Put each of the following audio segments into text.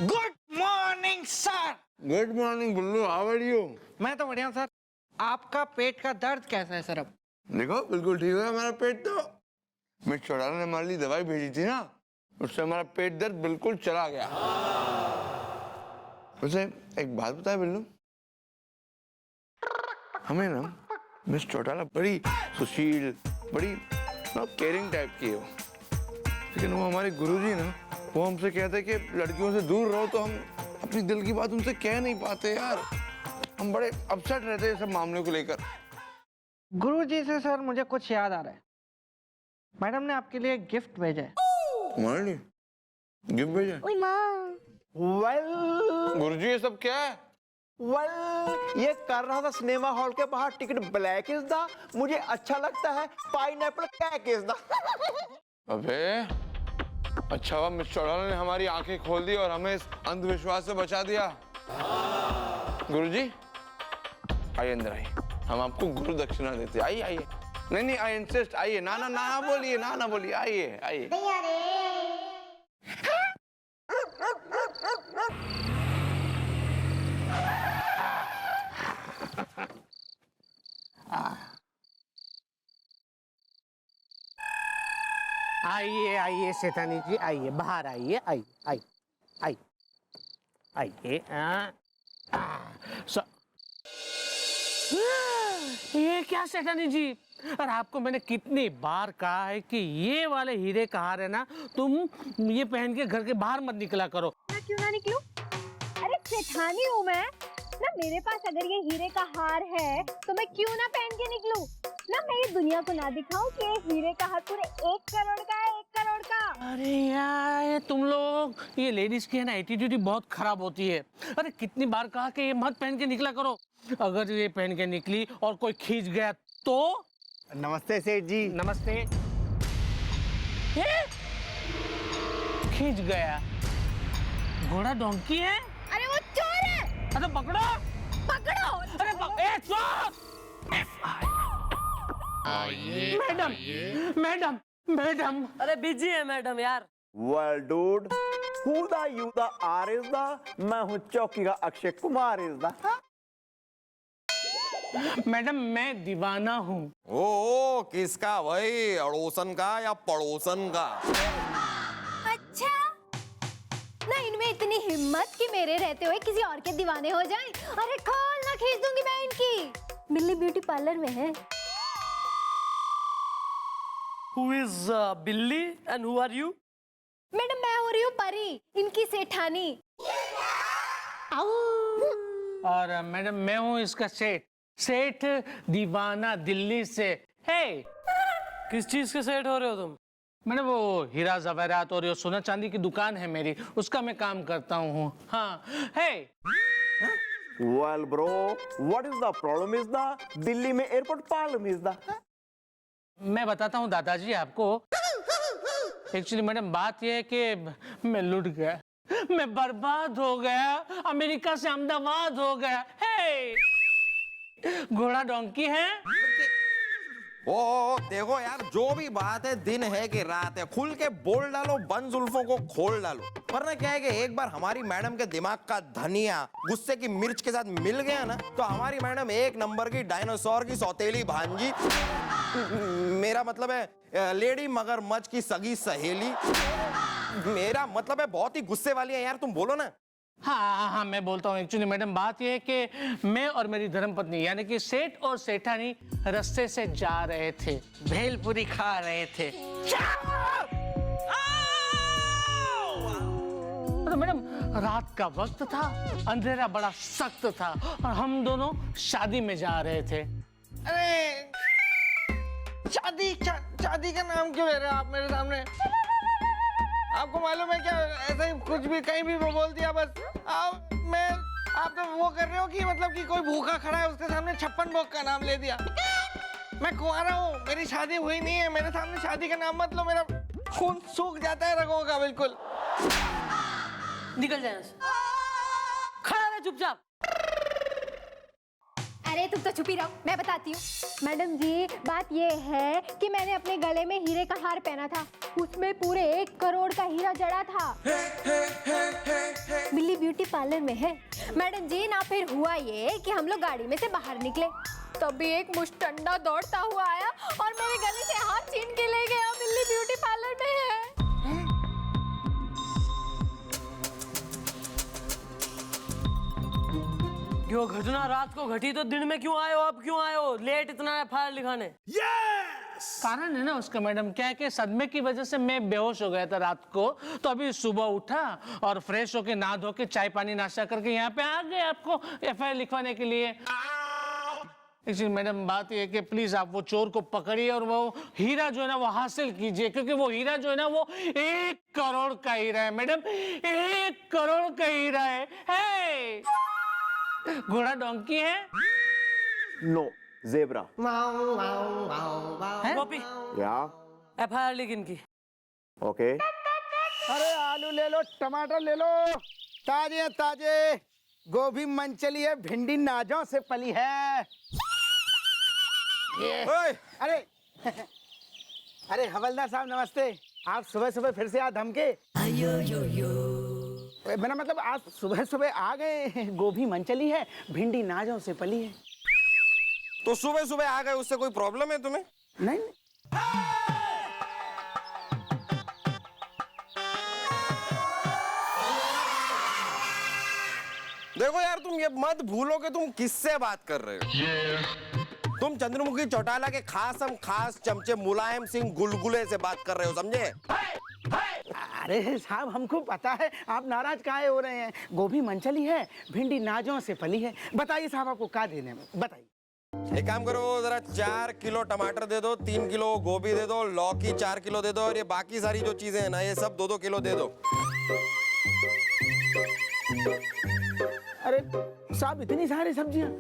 Good morning sir. Good morning Bullu, how are you? मैं तो बढ़िया हूँ सर। आपका पेट का दर्द कैसा है सर अब? देखो बिल्कुल ठीक है हमारा पेट तो। मिस चौटाला ने हमारे लिए दवाई भेजी थी ना, उससे हमारा पेट दर्द बिल्कुल चला गया। वैसे एक बात बताए बिल्लू, हमें ना मिस चौटाला बड़ी सुशील, बड़ी केयरिंग टाइप की हो, लेकिन वो हमारे गुरुजी ना, वो हमसे कहते हैं कि लड़कियों से दूर रहो, तो हम अपनी दिल की बात उनसे कह नहीं पाते यार। हम बड़े अपसेट रहते हैं सब मामले को लेकर। गुरुजी से सर मुझे कुछ याद आ रहा है। मैडम ने आपके लिए गिफ्ट भेजा है। तुम्हारे लिए गिफ्ट भेजा? वेल गुरुजी ये सब क्या है? ये कर रहा था सिनेमा हॉल के बाहर, टिकट ब्लैक इज द, मुझे अच्छा लगता है पाइनएप्पल कैक इज द। अबे अच्छा हुआ मिस चौटाला ने हमारी आंखें खोल दी और हमें इस अंधविश्वास से बचा दिया। गुरुजी आइए अंदर आइए, हम आपको गुरु दक्षिणा देते हैं। आइए आइए। नहीं आई इंसिस्ट, आइए। ना ना ना बोलिए, ना बोलिए, आइए आइए। आइए आइए शैतानी जी, आइए बाहर आइए, आइए आइए आइए आइए। ये क्या शैतानी जी, और आपको मैंने कितनी बार कहा है कि ये वाले हीरे का हार है ना, तुम ये पहन के घर के बाहर मत निकला करो। मैं क्यों ना निकलूं? अरे सेठानी हूँ मैं ना, मेरे पास अगर ये हीरे का हार है तो मैं क्यों ना पहन के निकलूं ना। मैं ये दुनिया को ना दिखाऊं कि ये हीरे का हार पूरे 1 करोड़ का है, 1 करोड़ का। अरे यार ये तुम लोग, ये लेडीज की है ना एटीट्यूड बहुत खराब होती है। अरे कितनी बार कहा कि ये मत पहन के निकला करो। अगर ये पहन के निकली और कोई खींच गया तो? नमस्ते सेठ जी। नमस्ते। खींच गया, घोड़ा डोंकी है? अरे वो चोर है। अरे पकड़ो पकड़ो। अरे चोर! Madam madam madam. अरे बिजी है मैडम यार। Well dude, who the you the are is the, मैं हूँ चौकी का Akshay Kumar is the. Madam मैं दीवाना हूँ। ओ किसका भाई, अड़ोसन का या पड़ोसन का? अच्छा ना, इनमें इतनी हिम्मत कि मेरे रहते हुए किसी और के दीवाने हो जाएं। अरे खोल ना, खींच दूंगी मैं इनकी। बिल्ली ब्यूटी पार्लर में है। Who is बिल्ली and who are you? Madam मैं हो रही हूँ परी, इनकी सेठानी। और मैडम मैं हूँ इसका सेठ, सेठ दीवाना दिल्ली से। हे किस चीज के सेट हो रहे हो तुम? मैंने वो हीरा जवेरात और सोना चांदी की दुकान है मेरी, उसका मैं काम करता हूँ। हाँ हे। Well bro, what is the problem is the, Delhi में एयरपोर्ट प्रॉब्लम इज द। मैं बताता हूँ दादाजी आपको। एक्चुअली मैडम बात यह है कि मैं लुट गया, मैं बर्बाद हो गया, अमेरिका से अहमदाबाद हो गया। हे घोड़ा डोंकी है? ओ देखो यार, जो भी बात है दिन है कि रात है, खुल के बोल डालो, बंद जुल्फों को खोल डालो। वरना क्या है कि एक बार हमारी मैडम के दिमाग का धनिया गुस्से की मिर्च के साथ मिल गया ना, तो हमारी मैडम 1 नंबर की डायनासोर की सौतेली भांजी, मेरा मतलब है लेडी मगरमच्छ की सगी सहेली, मेरा मतलब है बहुत ही गुस्से वाली है यार। तुम बोलो ना। हाँ मैं बोलता हूँ। एक्चुअली मैडम बात यह है कि मैं और मेरी धर्मपत्नी यानी कि सेठ और सेठानी रास्ते से जा रहे थे, भेलपुरी खा रहे थे। तो मैडम रात का वक्त था, अंधेरा बड़ा सख्त था और हम दोनों शादी में जा रहे थे। अरे शादी का नाम क्यों ले रहे हो आप मेरे सामने? आपको मालूम है क्या, ऐसे ही कुछ भी कहीं भी बोल दिया बस। आप तो वो कर रहे हो कि मतलब कि कोई भूखा खड़ा है उसके सामने 56 भोग का नाम ले दिया। मैं कुंवारा हूँ, मेरी शादी हुई नहीं है, मेरे सामने शादी का नाम मत लो, मेरा खून सूख जाता है रगों का बिल्कुल। निकल जाए, खड़ा रहे चुपचाप। अरे तुम तो छुपी रहो, मैं बताती हूँ। मैडम जी बात ये है कि मैंने अपने गले में हीरे का हार पहना था, उसमें पूरे 1 करोड़ का हीरा जड़ा था। बिल्ली ब्यूटी पार्लर में है। मैडम जी ना फिर हुआ ये कि हम लोग गाड़ी में से बाहर निकले, तभी एक मुश्तंडा दौड़ता हुआ आया और मेरे गले से हाथ छीन के ले गया। बिल्ली ब्यूटी पार्लर में है। क्यों घटना रात को घटी तो दिन में क्यों आए हो? अब क्यों आए हो लेट इतना एफआईआर लिखाने? कारण है ना उसका मैडम, क्या है कि सदमे की वजह से मैं बेहोश हो गया था रात को, तो अभी सुबह उठा और फ्रेश होके नहा धो के चाय पानी नाश्ता करके यहाँ पे आ गए आपको एफआईआर लिखवाने के लिए। एक्चुअली मैडम बात ये है कि प्लीज आप वो चोर को पकड़िए और वो हीरा जो है ना वो हासिल कीजिए, क्योंकि वो हीरा जो है ना वो 1 करोड़ का हीरा है मैडम, 1 करोड़ का हीरा है। घोड़ा डोंकी है? No, zebra. कॉपी या एफआईआर लिख इनकी। ओके। अरे आलू ले लो, टमाटर ले लो, ताजे ताजे। गोभी मंचली है, भिंडी नाजों से पली है। ये अरे अरे हवलदार साहब नमस्ते। आप सुबह सुबह फिर से आ धमके? मेरा मतलब आज सुबह सुबह आ गए। गोभी मंचली है, भिंडी नाजों से पली है। तो सुबह सुबह आ गए, उससे कोई प्रॉब्लम है तुम्हें? नहीं देखो यार, तुम ये मत भूलो कि तुम किससे बात कर रहे हो। तुम चंद्रमुखी चौटाला के खास चमचे मुलायम सिंह गुलगुले से बात कर रहे हो, समझे? अरे साहब हमको पता है, आप नाराज काहे हो रहे हैं। गोभी मंचली है, भिंडी नाजों से पली है। बताइए साहब आपको क्या देने में, बताइए। एक काम करो, जरा 4 किलो टमाटर दे दो, 3 किलो गोभी दे दो, लौकी 4 किलो दे दो, और ये बाकी सारी जो चीजें हैं ना ये सब 2-2 किलो दे दो। अरे साहब इतनी सारी सब्जियां?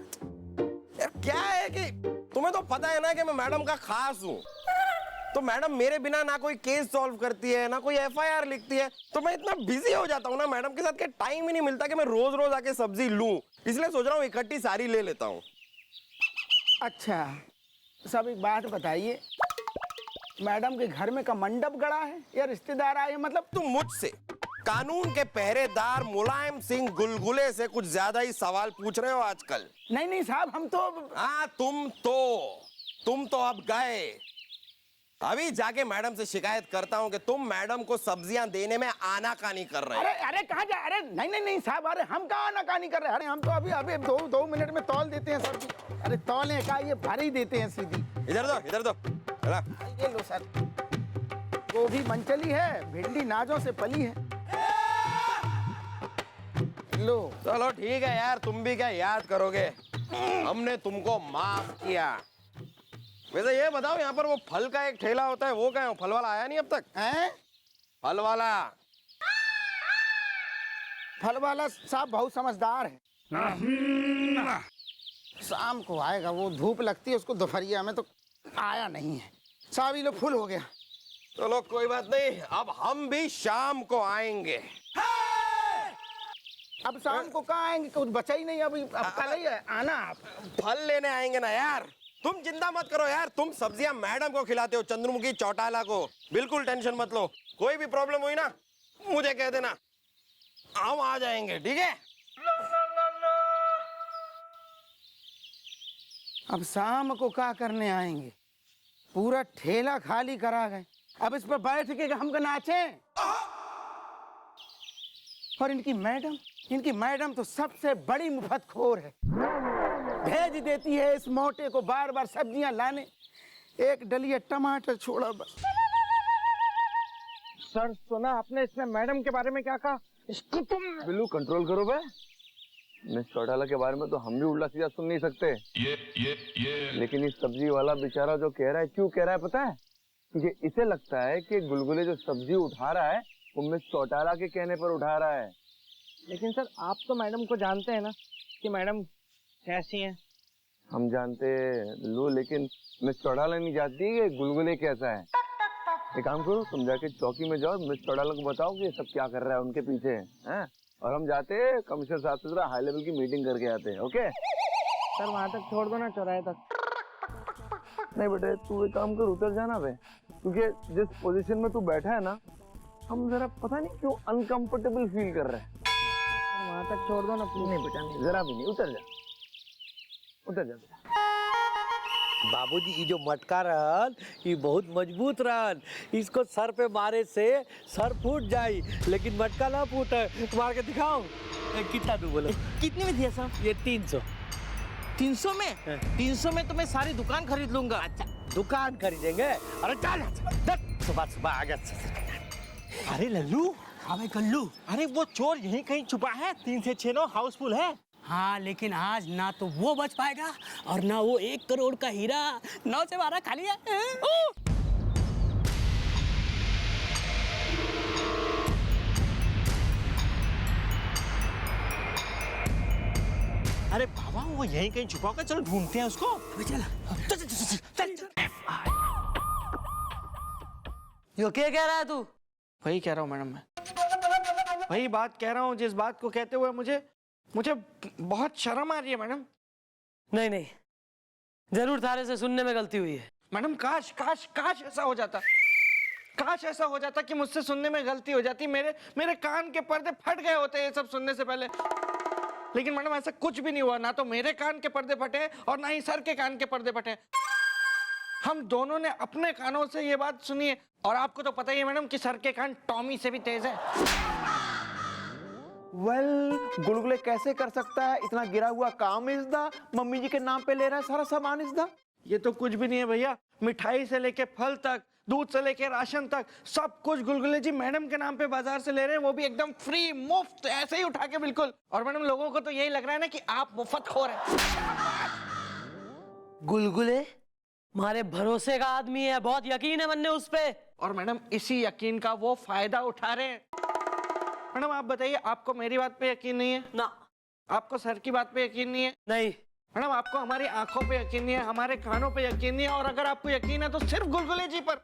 यार क्या है कि तुम्हें तो पता है ना कि मैं मैडम का खास हूँ, तो मैडम मेरे बिना ना कोई केस सॉल्व करती है ना कोई एफआईआर लिखती है, तो मैं इतना बिजी हो जाता हूँ ना मैडम के साथ कि टाइम ही नहीं मिलता कि मैं रोज रोज आके सब्जी लूं। इसलिए सोच रहा हूँ इकट्ठी सारी ले लेता हूँ। अच्छा साहब एक बात बताइए, मैडम के घर में का मंडप गड़ा है या रिश्तेदार आए? मतलब तुम मुझसे कानून के पहरेदार मुलायम सिंह गुलगुले से कुछ ज्यादा ही सवाल पूछ रहे हो आजकल। नहीं साहब हम तो। हाँ तुम तो अब गए। अभी जाके मैडम से शिकायत करता हूँ कि तुम मैडम को सब्जियां देने में आनाकानी कर रहे हो। अरे कहाँ जा? अरे नहीं साहब, अरे हम कहाँ आनाकानी कर रहे हैं? अरे हम तो अभी 2 मिनट में तौल देते हैं सब्जी। अरे तौलने का ये भर ही देते हैं सीधी। इधर दो ये लो सर, गोभी मंचली है, भिंडी नाजों से पली है। लो। चलो ठीक है यार, तुम भी क्या याद करोगे, हमने तुमको माफ किया। वैसे ये बताओ, यहाँ पर वो फल का एक ठेला होता है, वो क्या है? फल वाला आया नहीं अब तक? हैं? फल वाला साहब बहुत समझदार है। शाम को आएगा, वो धूप लगती है उसको दोपहरिया में, तो आया नहीं है साहब। ये लो फुल हो गया। चलो कोई बात नहीं, अब हम भी शाम को आएंगे। अब शाम को कहाँ आएंगे? कुछ बचा ही नहीं। अब कल ही आना आप। फल लेने आएंगे ना यार, तुम चिंता मत करो यार। तुम सब्जियां मैडम को खिलाते हो, चंद्रमुखी चौटाला को, बिल्कुल टेंशन मत लो। कोई भी प्रॉब्लम हुई ना मुझे कह देना, हम आ जाएंगे, ठीक है? अब शाम को क्या करने आएंगे? पूरा ठेला खाली करा गए। अब इस पर बैठ के हमको नाचे। और इनकी मैडम तो सबसे बड़ी मुफ्तखोर है। भेज देती है इस मोटे को बार बार सब्जियां लाने, एक डलिया टमाटर छोड़ा बस। सर सुना आपने इसने मैडम के बारे में क्या कहा? इसको तुम बिल्लू कंट्रोल करो बे। मिस चौटाला के बारे में तो हम भी उल्टा सीधा सुन नहीं सकते। लेकिन इस सब्जी वाला बेचारा जो कह रहा है, क्यों कह रहा है पता है? क्योंकि इसे लगता है कि गुलगुले जो सब्जी उठा रहा है वो मिस चौटाला के कहने पर उठा रहा है। लेकिन सर आप तो मैडम को जानते हैं ना कि मैडम कैसी हैं? हम जानते बिल्लू, लेकिन मिस चौटाला नहीं जानती कि गुलगुले कैसा है। एक काम करो, तुम जाके चौकी में जाओ, मिस चौटाला को बताओ कि ये सब क्या कर रहा है उनके पीछे, हैं? और हम जाते कमिश्नर साहब से हाई लेवल की मीटिंग करके आते हैं। ओके सर वहाँ तक छोड़ दो ना, चौराहे तक। नहीं बेटे, तू एक काम कर, उतर जाना बे, क्योंकि जिस पोजीशन में तू बैठा है ना, हम जरा पता नहीं क्यों अनकंफर्टेबल फील कर रहे हैं। वहां तक छोड़ दो ना प्लीज। नहीं बेटा नहीं, जरा भी नहीं, उतर जा बेटा। बाबूजी ये जो मटका रहल ये बहुत मजबूत रहल, इसको सर पे मारे से सर फूट जाई लेकिन मटका ना फूटे। मार के दिखाओ। कितना दूं बोलो? कितने में दिया साहब? ये 300। 300 में? 300 में तो मैं सारी दुकान खरीद लूंगा। अच्छा दुकान खरीदेंगे? अरे चल सुबह आ गया। अरे लल्लू, अबे कल्लू, अरे वो चोर यहीं कहीं छुपा है। 3 से 6 हाउसफुल है। हाँ लेकिन आज ना तो वो बच पाएगा और ना वो 1 करोड़ का हीरा 9 से 12 खाली है। अरे बाबा वो यहीं कहीं छुपा होगा, चलो ढूंढते हैं उसको। चल चल चल चल। यो क्या कह रहा है तू? वही कह रहा हूँ मैडम, मैं वही बात कह रहा हूँ जिस बात को कहते हुए मुझे बहुत शर्म आ रही है मैडम। नहीं नहीं, जरूर थारे से सुनने में गलती हुई है। मैडम काश काश काश ऐसा हो जाता, काश ऐसा हो जाता कि मुझसे सुनने में गलती हो जाती, मेरे कान के पर्दे फट गए होते ये सब सुनने से पहले। लेकिन मैडम ऐसा कुछ भी नहीं हुआ, ना तो मेरे कान के पर्दे फटे और ना ही सर के कान के पर्दे फटे। हम दोनों ने अपने कानों से ये बात सुनी है। और आपको तो पता ही है मैडम कि सर के कान टॉमी से भी तेज है। गुलगुले कैसे कर सकता है? इतना गिरा हुआ काम इज़दा, मम्मी जी के नाम पे ले रहा है सारा सामान इज़दा। ये तो कुछ भी नहीं है भैया, मिठाई से लेके फल तक, दूध से लेके राशन तक, सब कुछ गुलगुले जी मैडम के नाम पे बाजार से ले रहे हैं, वो भी एकदम फ्री, मुफ्त, ऐसे ही उठा के बिल्कुल। और मैडम लोगों को तो यही लग रहा है ना कि आप मुफ्तखोर हैं। गुलगुले हमारे भरोसे का आदमी है, बहुत यकीन है मन्ने उस पे। और मैडम इसी यकीन का वो फायदा उठा रहे हैं। मैडम आप बताइए, आपको मेरी बात पे यकीन नहीं है ना? आपको सर की बात पे यकीन नहीं है? नहीं। मैडम आपको हमारी आंखों पे यकीन नहीं है, हमारे कानों पे यकीन नहीं है, और अगर आपको यकीन है तो सिर्फ गुलगुले जी पर।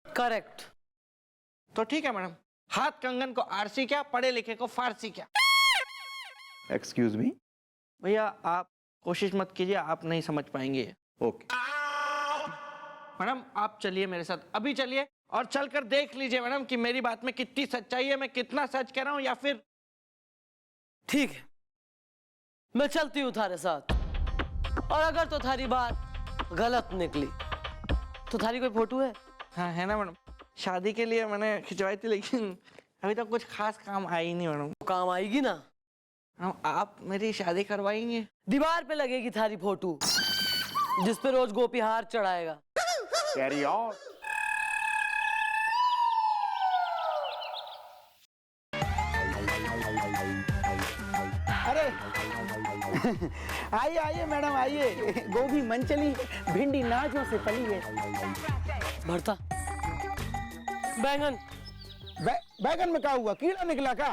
करेक्ट। तो ठीक है मैडम, हाथ कंगन को आरसी क्या, पढ़े लिखे को फारसी क्या। Excuse me. भैया आप कोशिश मत कीजिए, आप नहीं समझ पाएंगे। ओके मैडम आप चलिए मेरे साथ, अभी चलिए और चलकर देख लीजिए मैडम कि मेरी बात में कितनी सच्चाई है, मैं कितना सच कह रहा हूँ। या फिर ठीक है, मैं चलती हूँ थारे साथ। और अगर तो थारी बात गलत निकली तो थारी कोई फोटो है? हाँ है ना मैडम, शादी के लिए मैंने खिंचवाई थी, लेकिन अभी तक कुछ खास काम आई नहीं मैडम। काम आएगी ना? आप मेरी शादी करवाएंगे? दीवार पे लगेगी थारी फोटो, जिस पे रोज गोपी हार चढ़ाएगा। Carry on. अरे आइए आइए मैडम आइए। गोभी मनचली, भिंडी नाजों से पली है। भरता बैंगन। बैगन में क्या हुआ? कीड़ा निकला का?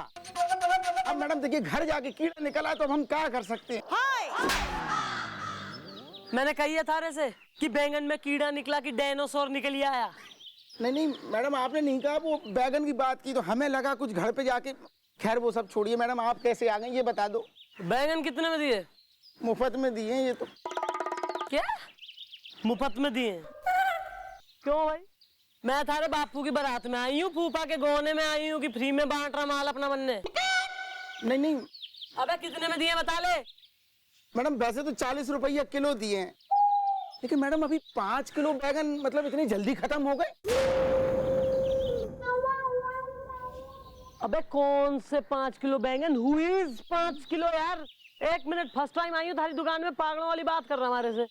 अब मैडम देखिए, घर जाके कीड़ा निकला तो अब हम क्या कर सकते हैं? मैंने कही है थारे से कि बैंगन में कीड़ा निकला कि डायनासोर निकल आया। नहीं मैडम, आपने नहीं कहा, वो बैगन की बात की तो हमें लगा कुछ घर पे जाके। खैर वो सब छोड़िए मैडम, आप कैसे आ गए ये बता दो। बैंगन कितने में दिए? मुफ्त में दिए ये तो। क्या मुफ्त में दिए? क्यों भाई? मैं थारे बापू की बारात में आई हूँ, फूफा के गोने में आई हूँ कि फ्री में बांट रहा माल अपना बनने? नहीं अबे कितने में दिए बता ले। मैडम वैसे तो 40 रुपया किलो दिए हैं, लेकिन मैडम अभी 5 किलो बैगन मतलब इतनी जल्दी खत्म हो गए। अबे कौन से 5 किलो बैंगन? हुईज 5 किलो यार। 1 मिनट, फर्स्ट टाइम आई हूँ थारी दुकान में, पागलों वाली बात कर रहा हमारे से।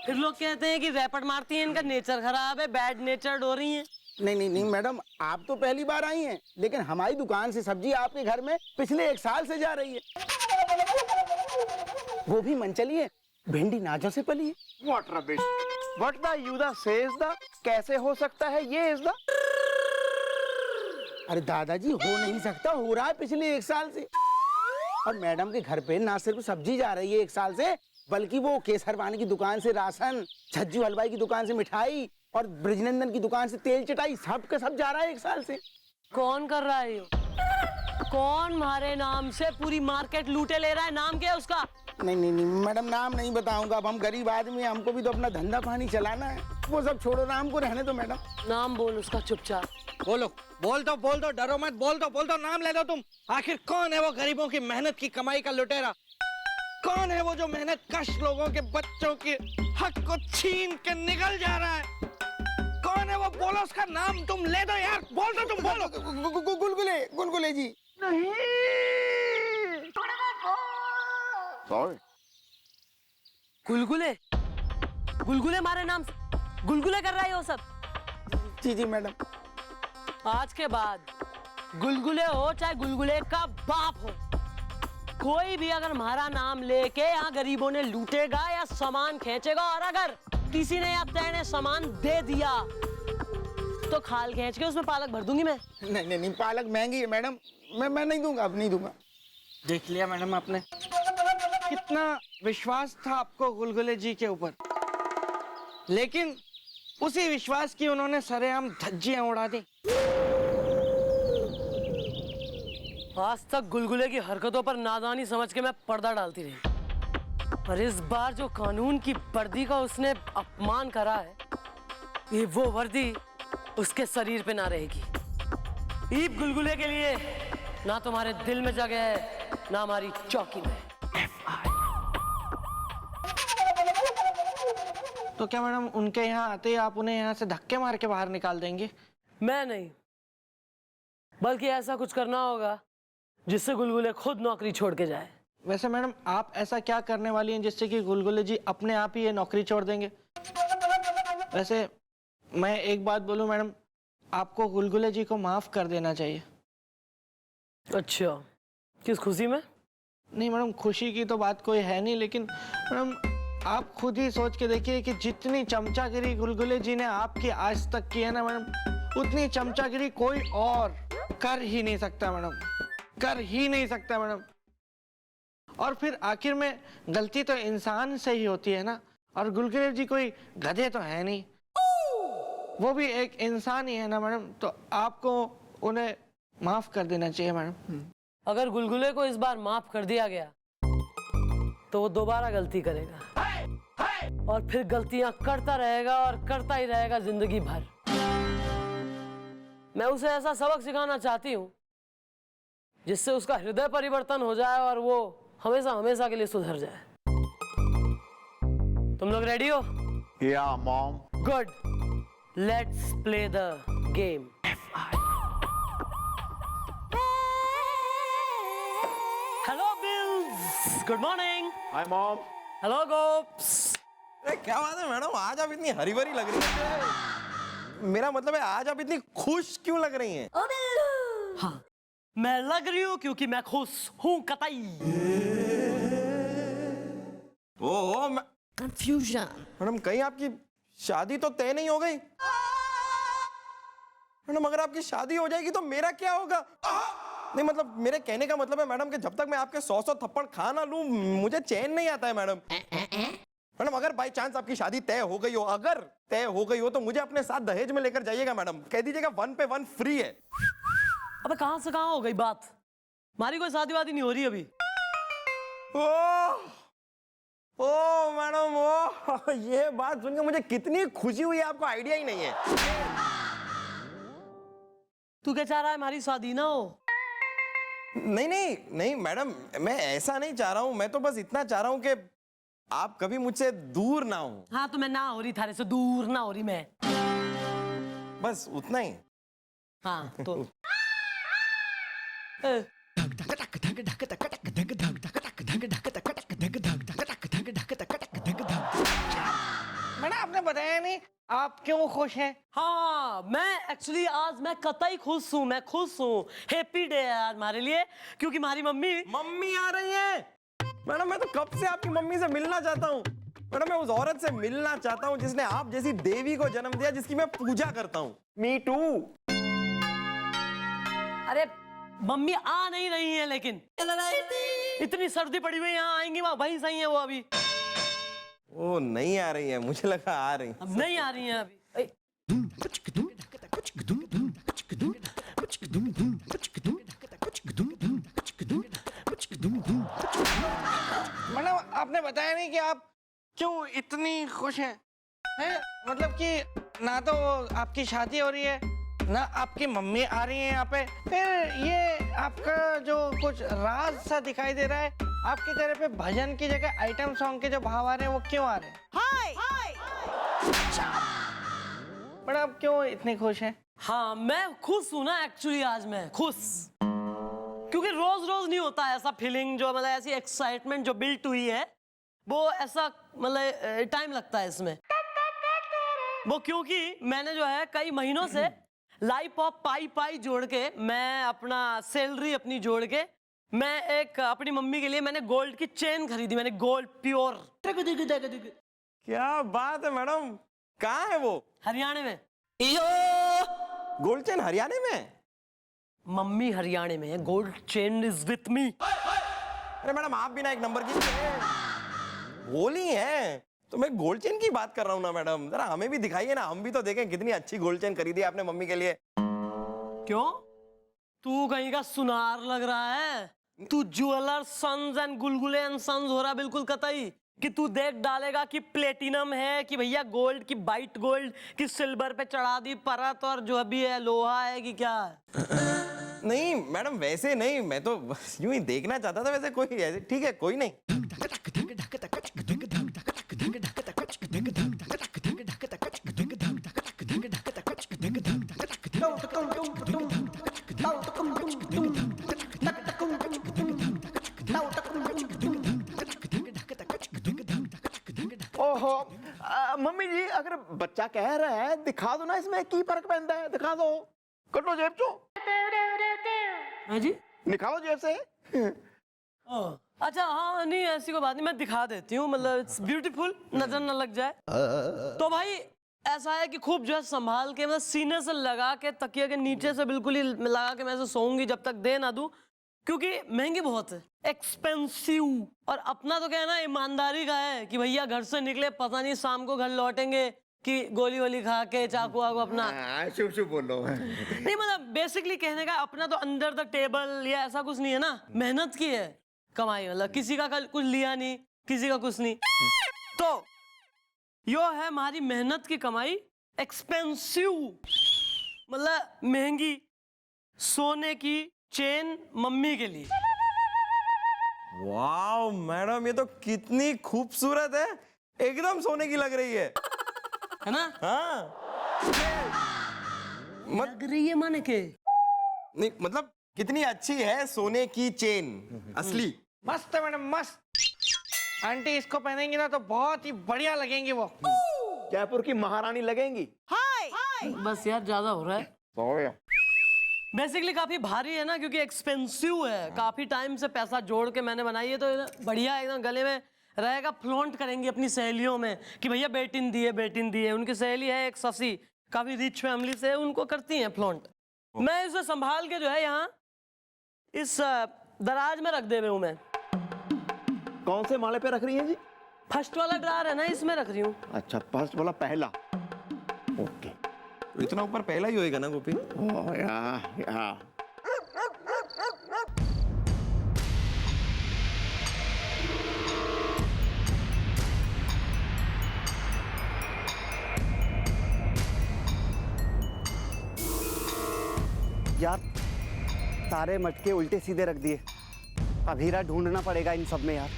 फिर लोग कहते हैं कि रैपट मारती हैं, इनका नेचर खराब है, बैड नेचर्ड हो रही हैं। नहीं मैडम, आप तो पहली बार आई हैं, लेकिन हमारी दुकान से सब्जी आपके घर में पिछले 1 साल से जा रही है। वो भी मनचली है, भिंडी नाजों से पली है। व्हाट रबिश, व्हाट द यूदा सेज द, कैसे हो सकता है ये इज़दा? अरे दादाजी, हो नहीं सकता, हो रहा है पिछले 1 साल से। और मैडम के घर पे ना सिर्फ सब्जी जा रही है 1 साल से, बल्कि वो केसर वानी की दुकान से राशन, छज्जू हलवाई की दुकान से मिठाई और ब्रजनंदन की दुकान से तेल चटाई, सब के सब जा रहा है 1 साल से। कौन कर रहा है ये? कौन हमारे नाम से पूरी मार्केट लूटे ले रहा है? नाम क्या है उसका? नहीं नहीं नहीं मैडम, नाम नहीं बताऊंगा। अब हम गरीब आदमी हैं, हमको भी तो अपना धंधा पानी चलाना है। वो सब छोड़ो ना, हमको रहने दो मैडम। नाम बोल उसका चुपचाप। बोलो, बोल दो, डरो मत, बोल दो, नाम ले दो तुम। आखिर कौन है वो गरीबों की मेहनत की कमाई का लुटेरा? कौन है वो जो मेहनत कश लोगों के बच्चों के हक को छीन के निकल जा रहा है? कौन है वो? बोलो उसका नाम, तुम ले दो यार, बोल दो तुम, बोलो। गुलगुले जी। गुलगुले? गुलगुले मारे नाम से गुलगुले कर रहा है वो सब? जी मैडम। आज के बाद गुलगुले हो चाहे गुलगुले का बाप हो, कोई भी अगर हमारा नाम लेके यहाँ गरीबों ने लूटेगा या सामान खींचेगा, और अगर किसी ने या तेने सामान दे दिया तो खाल खींच के उसमें पालक भर दूंगी मैं। नहीं, पालक महंगी है मैडम, मैं नहीं दूंगा, अब नहीं दूंगा। देख लिया मैडम आपने, कितना विश्वास था आपको गुलगुले जी के ऊपर, लेकिन उसी विश्वास की उन्होंने सरेआम धज्जियां उड़ा दी। आज तक गुलगुले की हरकतों पर नादानी समझ के मैं पर्दा डालती रही, पर इस बार जो कानून की वर्दी का उसने अपमान करा है, ये वो वर्दी उसके शरीर पे ना रहेगी। ईब गुलगुले के लिए ना तुम्हारे दिल में जगह है, ना हमारी चौकी में। तो क्या मैडम उनके यहाँ आते ही आप उन्हें यहाँ से धक्के मार के बाहर निकाल देंगे? मैं नहीं, बल्कि ऐसा कुछ करना होगा जिससे गुलगुले खुद नौकरी छोड़ के जाए। वैसे मैडम आप ऐसा क्या करने वाली हैं जिससे कि गुलगुले जी अपने आप ही ये नौकरी छोड़ देंगे? वैसे मैं एक बात बोलूं मैडम, आपको गुलगुले जी को माफ कर देना चाहिए। अच्छा, किस खुशी में? नहीं मैडम, खुशी की तो बात कोई है नहीं, लेकिन मैडम आप खुद ही सोच के देखिए कि जितनी चमचागिरी गुलगुले जी ने आपकी आज तक की है ना मैडम, उतनी चमचागिरी कोई और कर ही नहीं सकता मैडम, कर ही नहीं सकता मैडम। और फिर आखिर में गलती तो इंसान से ही होती है ना, और गुलगुले जी कोई गधे तो है नहीं, वो भी एक इंसान ही है ना मैडम, तो आपको उन्हें माफ कर देना चाहिए मैडम। अगर गुलगुले को इस बार माफ कर दिया गया तो वो दोबारा गलती करेगा, और फिर गलतियां करता रहेगा और करता ही रहेगा जिंदगी भर। मैं उसे ऐसा सबक सिखाना चाहती हूँ जिससे उसका हृदय परिवर्तन हो जाए और वो हमेशा हमेशा के लिए सुधर जाए। तुम लोग रेडी हो? Yeah mom. Good, let's play the game. Hello Bills, good morning. Hi mom. Hello Gops. क्या बात है मैडम, आज आप इतनी हरी भरी लग रही है। मेरा मतलब है आज आप इतनी खुश क्यों लग रही हैं? हाँ, मैं लग रही हूँ क्योंकि मैं खुश हूँ कतई। ओहो कंफ्यूजन। मैडम, कहीं आपकी शादी तो तय नहीं हो गई? मैडम अगर आपकी शादी हो जाएगी तो मेरा क्या होगा? नहीं मतलब मेरे कहने का मतलब है मैडम कि जब तक मैं आपके 100 थप्पड़ खा ना लूं मुझे चैन नहीं आता है मैडम। मैडम अगर बाई चांस आपकी शादी तय हो गई हो, अगर तय हो गई हो तो मुझे अपने साथ दहेज में लेकर जाइएगा मैडम। कह दीजिएगा 1 पे 1 फ्री है। अबे कहां से कहां हो गई बात? हमारी कोई शादी वादी नहीं हो रही अभी। ओ मैडम, ओ ये बात सुनकर मुझे कितनी खुशी हुई, आपको आइडिया ही नहीं है। तू क्या चाह रहा है हमारी शादी ना हो? नहीं मैडम, मैं ऐसा नहीं चाह रहा हूं, मैं तो बस इतना चाह रहा हूं कि आप कभी मुझसे दूर ना हो। हाँ तो मैं ना हो रही, थारे से दूर ना हो रही मैं, बस उतना ही। हाँ तो मैंने आपने बताया नहीं आप क्यों खुश हैं? हाँ मैं एक्चुअली आज मैं कतई खुश हूँ, मैं खुश हूँ। हैप्पी डे यार हमारे लिए, क्योंकि हमारी मम्मी आ रही है। मैडम मैं तो कब से आपकी मम्मी से मिलना चाहता हूँ। मैडम मैं उस औरत से मिलना चाहता हूँ जिसने आप जैसी देवी को जन्म दिया, जिसकी मैं पूजा करता हूँ। मी टू। अरे मम्मी आ नहीं रही है, लेकिन इतनी सर्दी पड़ी हुई, यहाँ आएंगी वहीं सही है वो अभी। वो नहीं आ रही है, मुझे लगा आ रही। अब नहीं आ रही है अभी। मैडम बताया नहीं कि आप क्यों इतनी खुश हैं? मतलब कि ना तो आपकी शादी हो रही है, ना आपकी मम्मी आ रही है यहाँ पे, फिर ये आपका जो कुछ राज सा दिखाई दे रहा है, आपके चेहरे पे भजन की जगह आइटम सॉन्ग के जो भाव आ रहे हैं वो क्यों आ रहे हैं? बट आप क्यों इतने खुश हैं? हाँ मैं खुश हूँ ना, एक्चुअली आज मैं खुश, क्योंकि रोज रोज नहीं होता ऐसा फीलिंग, जो मतलब ऐसी एक्साइटमेंट जो बिल्ट हुई है वो ऐसा, मतलब टाइम लगता है इसमें वो, क्योंकि मैंने जो है कई महीनों से लाइफ ऑफ पाई जोड़ के, मैं अपना सैलरी अपनी जोड़ के, मैं एक अपनी मम्मी के लिए मैंने गोल्ड की चेन खरीदी, मैंने गोल्ड प्योर। क्या बात है मैडम, कहाँ है वो? हरियाणा में। गोल्ड चेन हरियाणा में? मम्मी हरियाणा में है, gold chain is with me. अरे मैडम आप भी ना एक नंबर की होली है, तो मैं गोल्ड चेन की बात कर रहा हूँ ना मैडम, जरा हमें भी दिखाइए ना, हम भी तो देखें कितनी अच्छी गोल्ड चेन खरीदी आपने मम्मी के लिए। क्यों, तू कहीं का सुनार लग रहा है? तू ज्वेलर सन्स एंड गुलगुले एंड सन्स हो रहा बिल्कुल कतई, कि तू देख डालेगा कि प्लेटिनम है कि भैया गोल्ड की, वाइट गोल्ड की सिल्वर पे चढ़ा दी परत, और जो अभी है लोहा है कि क्या है? नहीं मैडम वैसे नहीं, मैं तो यूं ही देखना चाहता था, वैसे कोई ऐसे ठीक है, कोई नहीं। ओहो मम्मी जी, अगर बच्चा कह रहा है दिखा दो ना, इसमें की फर्क पैंदा है, दिखा दो, कटो जेब चो। हाँ जी, निकालो जेब से। अच्छा हाँ, नहीं ऐसी कोई बात नहीं, मैं दिखा देती हूँ, मतलब इट्स ब्यूटीफुल, नजर न लग जाए। तो भाई ऐसा है कि खूब जो है संभाल के, मतलब सीने से लगा के, तकिए के नीचे से बिल्कुल ही लगा के मैं ऐसे सोऊंगी जब तक दे ना दूं, क्योंकि महंगी बहुत है, एक्सपेंसिव। और अपना तो क्या है ना, ईमानदारी का है कि भैया घर से निकले, पता नहीं शाम को घर लौटेंगे कि गोली वोली खा के, चाकू वाकू अपना। शुभ शुभ बोलो। नहीं मतलब बेसिकली कहने का अपना तो अंडर द टेबल या ऐसा कुछ नहीं है ना, मेहनत की है कमाई, मतलब किसी का कल कुछ लिया नहीं, किसी का कुछ नहीं, तो यो है हमारी मेहनत की कमाई, एक्सपेंसिव मतलब महंगी सोने की चेन मम्मी के लिए। वाह मैडम, ये तो कितनी खूबसूरत है, एकदम सोने की लग रही है ना? हाँ लग रही है माने के नहीं, मतलब कितनी अच्छी है सोने की चेन, असली। मस्त है मैडम, मस्त। आंटी इसको पहनेंगी ना तो बहुत ही बढ़िया लगेंगी वो, जयपुर की महारानी लगेंगी। बस यार ज्यादा हो रहा है, बेसिकली काफी भारी है ना, क्योंकि एक्सपेंसिव है, काफी टाइम से पैसा जोड़ के मैंने बनाई है, तो बढ़िया एकदम गले में रहेगा, फ्लॉन्ट करेंगी अपनी सहेलियों में कि भैया बेटिन दी है। उनकी सहेली है एक शशि, काफी रिच फैमिली से, उनको करती हैं फ्लॉन्ट। मैं इसे संभाल के जो है यहाँ इस दराज में रख दे रही हूँ मैं। कौन से माले पे रख रही हैं जी? फर्स्ट वाला ड्रार है ना, इसमें रख रही हूँ। अच्छा, फर्स्ट वाला पहला, ओके। तो इतना ऊपर पहला ही होएगा ना गोपी? ओह या। यार सारे मटके उल्टे सीधे रख दिए, अब हीरा ढूंढना पड़ेगा इन सब में यार।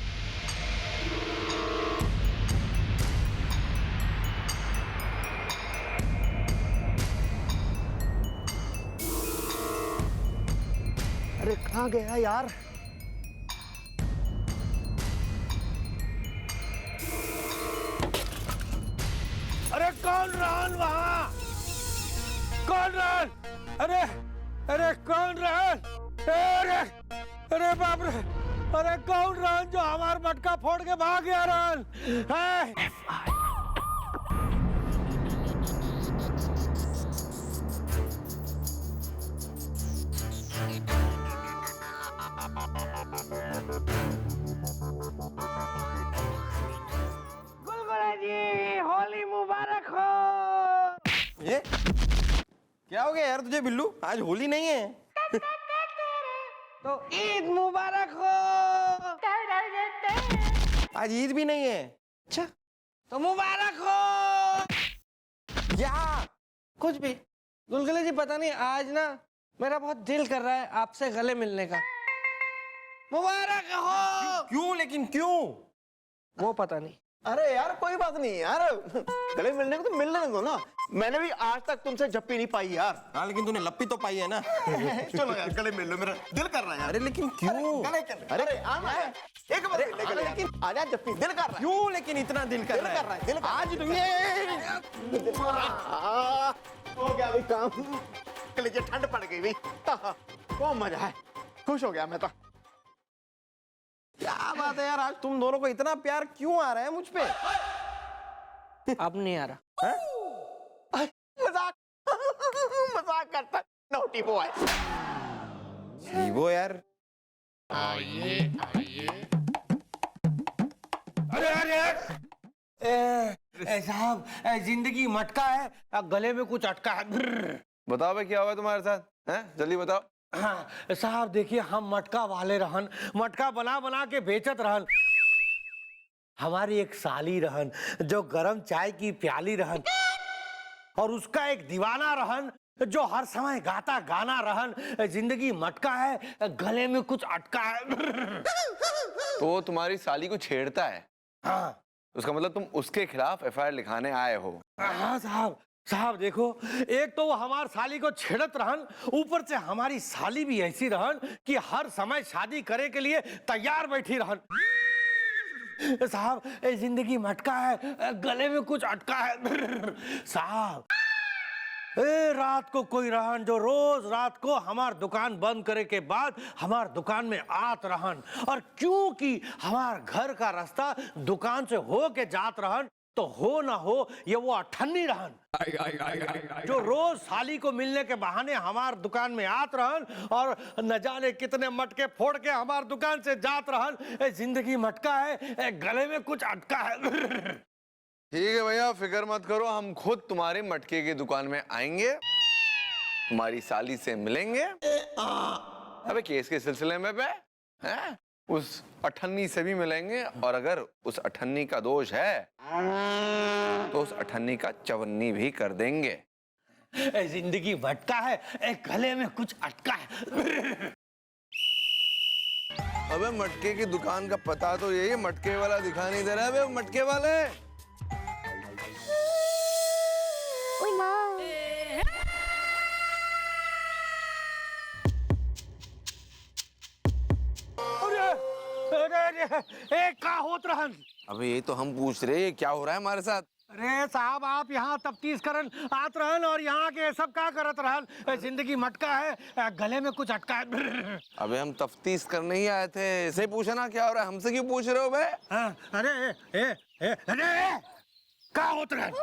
अरे कहाँ गया यार? अरे कौन रहन वहाँ? कौन रहन? अरे अरे कौन रहन? अरे बाप रे, अरे कौन रहन जो हमार मटका फोड़ के भाग गया रहन? है? गुलगुला जी होली मुबारक हो। ये क्या हो गया यार तुझे बिल्लू, आज होली नहीं है? तो ईद मुबारक हो। आज ईद भी नहीं है। अच्छा तो मुबारक हो। या कुछ भी। गुलगुले जी पता नहीं आज ना मेरा बहुत दिल कर रहा है आपसे गले मिलने का। मुबारक हो। क्यों, लेकिन क्यों? वो पता नहीं। अरे यार कोई बात नहीं यार, गले मिलने को तो मिलने दो ना। मैंने भी आज तक तुमसे जप्पी नहीं पाई यार। हाँ, लेकिन तूने लप्पी तो पाई है ना। चलो यार गले मिल लो, मेरा दिल कर रहा है यार। अरे लेकिन क्यों? गले कर, अरे आना है एक बार मिलने के लिए। लेकिन आजा जप्पी, दिल कर रहा है। क्यों लेकिन इतना दिल कर रहा है? दिल कर रहा है। आज तुम हो गया भाई काम। कलेजे ठंड पड़ गई भाई। बहुत मजा है, खुश हो गया मैं तो। क्या बात है यार, आज तुम दोनों को इतना प्यार क्यों आ रहा है मुझ पे? अब नहीं आ रहा। मजाक मजाक करता नोटी बॉय। वो यार साहब जिंदगी मटका है, गले में कुछ अटका है। बताओ भाई क्या हुआ तुम्हारे साथ, हैं? जल्दी बताओ। हाँ साहब देखिए, हम मटका वाले रहन, मटका बना बना के बेचत रहन। हमारी एक साली रहन जो गरम चाय की प्याली रहन, और उसका एक दीवाना रहन जो हर समय गाता गाना रहन। जिंदगी मटका है, गले में कुछ अटका है। तो तुम्हारी साली को छेड़ता है? हाँ उसका मतलब तुम उसके खिलाफ एफआईआर लिखाने आए हो? हाँ साहब, साहब देखो, एक तो वो हमार साली को छेड़त रहन, ऊपर से हमारी साली भी ऐसी रहन कि हर समय शादी करे के लिए तैयार बैठी रहन। साहब जिंदगी मटका है, गले में कुछ अटका है। साहब रात को कोई रहन जो रोज रात को हमार दुकान बंद करे के बाद हमार दुकान में आत रहन, और क्योंकि हमार घर का रास्ता दुकान से हो के जात रहन, तो हो ना हो ये वो अठन्नी रहन जो रोज साली को मिलने के बहाने हमार दुकान में आत रहन, और न जाने कितने मटके फोड़ के हमार दुकान से जात रहन। जिंदगी मटका है, गले में कुछ अटका है। ठीक है भैया, फिक्र मत करो, हम खुद तुम्हारे मटके की दुकान में आएंगे, तुम्हारी साली से मिलेंगे। अबे केस के सिलसिले में पे हैं? उस अठन्नी से भी मिलेंगे, और अगर उस अठन्नी का दोष है तो उस अठन्नी का चवन्नी भी कर देंगे। जिंदगी भटका है, गले में कुछ अटका है। अबे मटके की दुकान का पता तो यही है, मटके वाला दिखा नहीं दे रहा है। अबे मटके वाले, ओए माँ। अरे का होत रहन? अबे ये तो हम पूछ रहे हैं क्या हो रहा है हमारे साथ। अरे साहब आप यहाँ तफ्तीश करन आत रहन, और यहाँ के सब का करत रहन। जिंदगी मटका है, गले में कुछ अटका है। अबे हम तफ्तीश करने ही आए थे, इसे पूछना क्या हो रहा है, हमसे क्यों पूछ रहे हो बे? हाँ, अरे का होत रहन?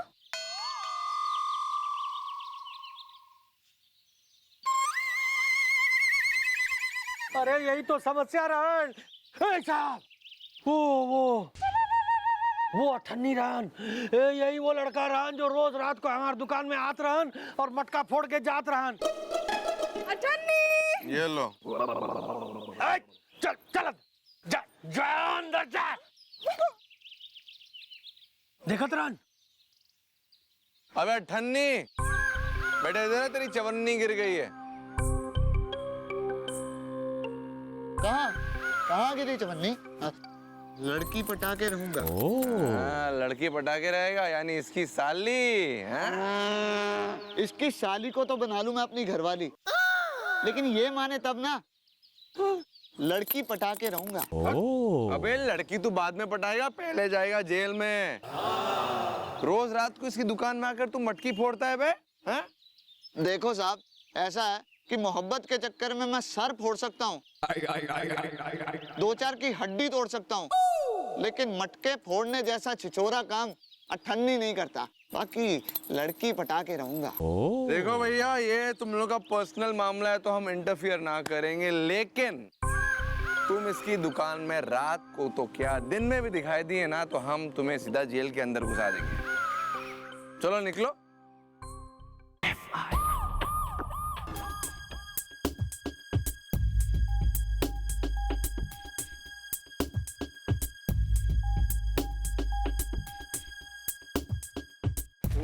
अरे यही तो समस्या रहन। साहब वो अठन्नी रहन, यही वो लड़का रहन जो रोज रात को हमारे दुकान में आत रहन और मटका फोड़ के जात रहन। अठन्नी ये लो। चल चल जा, जा अंदर जा। देखत रहन। अबे अठन्नी, बेटे इधर है, तेरी चवन्नी गिर गई है। कहाँ गिरी चवन्नी? लड़की पटा के रहूंगा। लड़की पटा के रहेगा, यानी इसकी साली हैं? इसकी साली को तो बना लूं मैं अपनी घरवाली, लेकिन ये माने तब ना, लड़की पटा के रहूंगा। अबे लड़की तू बाद में पटाएगा, पहले जाएगा जेल में। रोज रात को इसकी दुकान में आकर तू मटकी फोड़ता है बे? हैं? देखो साहब, ऐसा है कि मोहब्बत के चक्कर में मैं सर फोड़ सकता हूँ, दो चार की हड्डी तोड़ सकता हूँ, लेकिन मटके फोड़ने जैसा छिछोरा काम अठन्नी नहीं करता। बाकी लड़की पटा के रहूंगा। देखो भैया, ये तुम लोग का पर्सनल मामला है तो हम इंटरफियर ना करेंगे, लेकिन तुम इसकी दुकान में रात को तो क्या दिन में भी दिखाई दिए ना, तो हम तुम्हें सीधा जेल के अंदर घुसा देंगे। चलो निकलो।